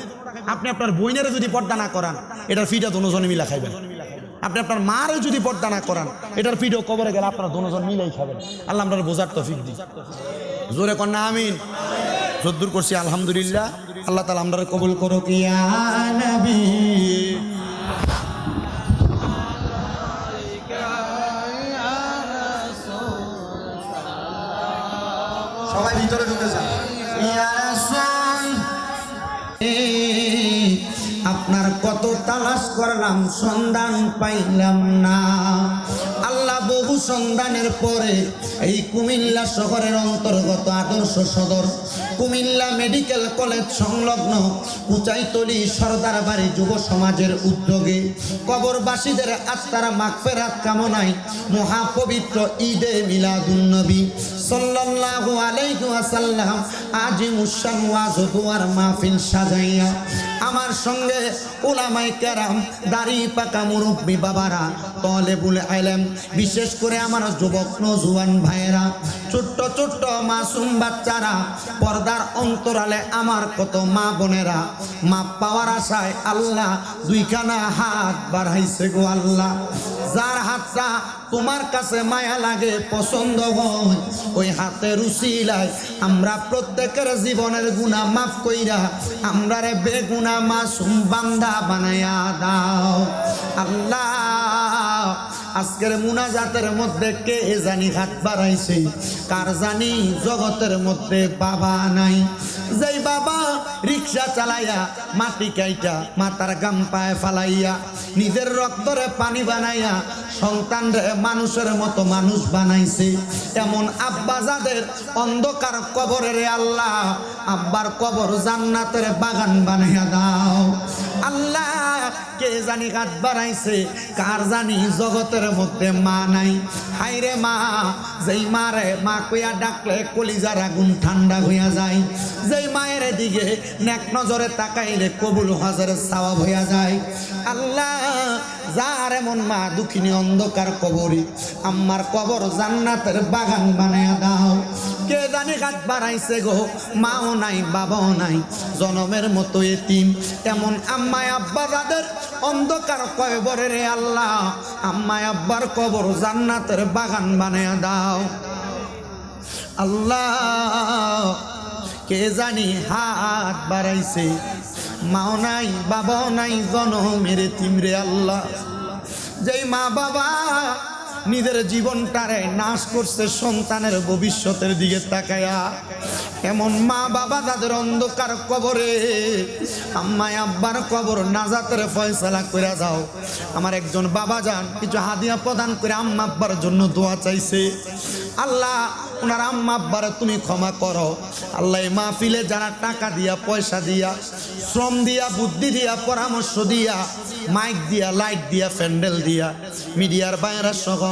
আপনি আপনার বইনেরে যদি পর্দা না করান, এটার ফিটা দোনোজনে মিলা খাইবেন। আপনি আপনার মারে যদি পর্দা না করান, এটার ফিডও কবরে গেলে আপনারা দোনোজন মিলেই খাবেন। আল্লাহ আপনার বোঝার তৌফিক দিন। জোরে কন্যা আমিন। যদ্দূর করছি আলহামদুলিল্লাহ। আল্লাহ তাআলা আমরা কবুল করুক। ইয়া নবী সবাই ভিতরে ঢুকে যান। ইয়া রাসূল, আপনার কত তালাশ করলাম সন্ধান পাইলাম না। আল্লাহ বহু সন্ধানের পরে এই কুমিল্লা শহরের অন্তর্গত আদর্শ সদর কুমিল্লা মেডিকেল কলেজ সংলগ্ন কুচাইতলি সরদার বাড়ি যুব সমাজের উদ্যোগে কবরবাসীদের আত্মার মাগফিরাত কামনায় মহাপবিত্র ঈদে মিলাদুন্নবী সাল্লাল্লাহু আলাইহি ওয়াসাল্লাম আজিমুশ শান ওয়াজ দুয়ার মাহফিল সাজাইয়া আমার সঙ্গে উলামায়ে কেরাম, দাড়ি পাকা মুরব্বী বাবারা, তলেবুল ইলম, বিশেষ করে আমার যুবক নওজোয়ান ভাইয়েরা, ছোট্ট ছোট্ট মাসুম বাচ্চারা, পর্দার অন্তরালে আমার কত মা বোনেরা, মাপ পাওয়ার আশায় আল্লাহ দুইখানা হাত বাড়াইছে গো আল্লাহ। যার হাতটা তোমার কাছে মায়া লাগে, পছন্দ হয়, ওই হাতের উসিলায় আমরা প্রত্যেকের জীবনের গুনাহ মাফ কইরা আমরা রে বেগুনাহ মাসুম বান্দা বানায়া দাও আল্লাহ। আজকের মুনাজাতের মধ্যে কে জানি হাত বাড়াইছে, কার জানি জগতের মধ্যে বাবা নাই। যেই বাবা রিক্সা চালাইয়া মাটি কাইটা মাথার গাম পায়ে ফালাইয়া নিজের রক্তরে পানি বানাইয়া সন্তানরে মানুষের মতো মানুষ বানাইছে, এমন আব্বা যাদের অন্ধকার কবরের আল্লাহ আব্বার কবর জান্নাতের বাগান বানাইয়া দাও আল্লাহ। কে জানি হাত বাড়াইছে, কার জানি জগতের মধ্যে মা নাই। হাইরে মা, যেই মারে মা কইয়া ডাকলে কলিজার আগুন ঠান্ডা হইয়া যায়, যেই মায়ের দিকে নেক নজরে তাকাইলে কবুল হজরের সওয়াব হইয়া যায় আল্লাহ। যার এমন মা দুঃখিনী অন্ধকার কবরে, আম্মার কবর জান্নাতের বাগান বানায়া দাও। কে জানি হাত বাড়াইছে গো, মাও নাই বাবাও নাই, জনমের মতো এতিম, এমন আম্মায় আব্বা যাদের অন্ধকার কবরের আল্লাহ আম্মায় আব্বার কবর জান্নাতের বাগান বানায়া দাও আল্লাহ। কে জানি হাত বাড়াইছে, মাও নাই বাবাও নাই, জনমের এতিম রে আল্লাহ। যেই মা বাবা নিজের জীবনটারে নাশ করছে সন্তানের ভবিষ্যতের দিকে তাকায়া, এমন মা বাবা যাদের অন্ধকার কবরে, আম্মায় আব্বার কবর নাজাতের ফয়সালা করে দাও। আমার একজন বাবা যান কিছু হাদিয়া প্রদান করে আম্মা আব্বার জন্য দোয়া চাইছে আল্লাহ, ওনার আম্মা আব্বারে তুমি ক্ষমা করো আল্লাহ। এই মাহফিলে যারা টাকা দিয়া, পয়সা দিয়া, শ্রম দিয়া, বুদ্ধি দিয়া, পরামর্শ দিয়া, মাইক দিয়া, লাইট দিয়া, প্যান্ডেল দিয়া, মিডিয়ার বাইরা সহ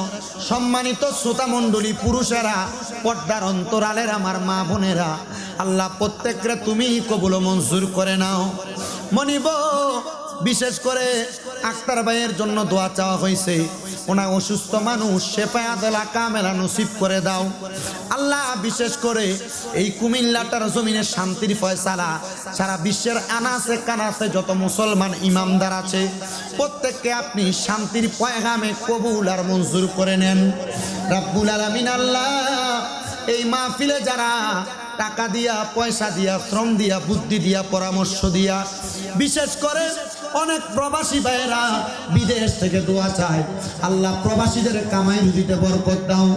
সম্মানিত শ্রোতা মণ্ডলী, পুরুষেরা, পর্দার অন্তরালের আমার মা বোনেরা, আল্লাহ প্রত্যেকরে তুমি কবুল মঞ্জুর করে নাও। মনিব বিশেষ করে আক্তার ভাইয়ের জন্য দোয়া চাওয়া হয়েছে, ওনা অসুস্থ মানুষ, শেফায়ে আদলা কামেলা নসিব করে দাও আল্লাহ। বিশেষ করে এই কুমিল্লাটার জমিনে শান্তির ফয়সালা, সারা বিশ্বের আনাচে কানাচে যত মুসলমান ইমামদার আছে প্রত্যেককে আপনি শান্তির পয়গামে কবুল আর মঞ্জুর করে নেন রাব্বুল আলামিন আল্লাহ। এই মাহফিলে যারা টাকা দিয়া, পয়সা দিয়া, শ্রম দিয়া, বুদ্ধি দিয়া, পরামর্শ দিয়া, বিশেষ করে অনেক প্রবাসী ভাইয়েরা বিদেশ থেকে দোয়া চায় আল্লাহ, প্রবাসীদের কামাই রুজিতে বরকত দাও,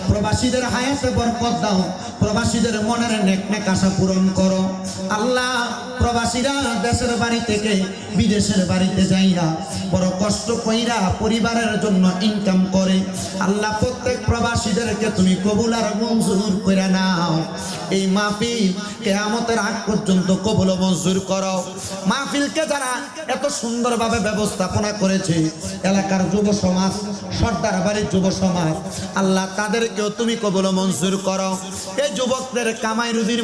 প্রবাসীদের হায়াতে বরকত দাও, প্রবাসীদের মনের নেক নেক আশা পূরণ করো আল্লাহ। প্রবাসীরা দেশের বাড়ি থেকে বিদেশের বাড়িতে যাইয়া বড় কষ্ট কইরা পরিবারের জন্য ইনকাম করে আল্লাহ, প্রত্যেক প্রবাসীদেরকে তুমি কবুল আর মঞ্জুর করে নাও। এই মাহফিল কিয়ামতের আগ পর্যন্ত কবুল মঞ্জুর করো। মাহফিলকে যারা এত সুন্দরভাবে ব্যবস্থাপনা করেছে, এলাকার যুব সমাজ, সর্দার বাড়ির যুব সমাজ, আল্লাহ তাদেরকেও তুমি কবুল মঞ্জুর করো। এই যুবকদের কামাই রুজির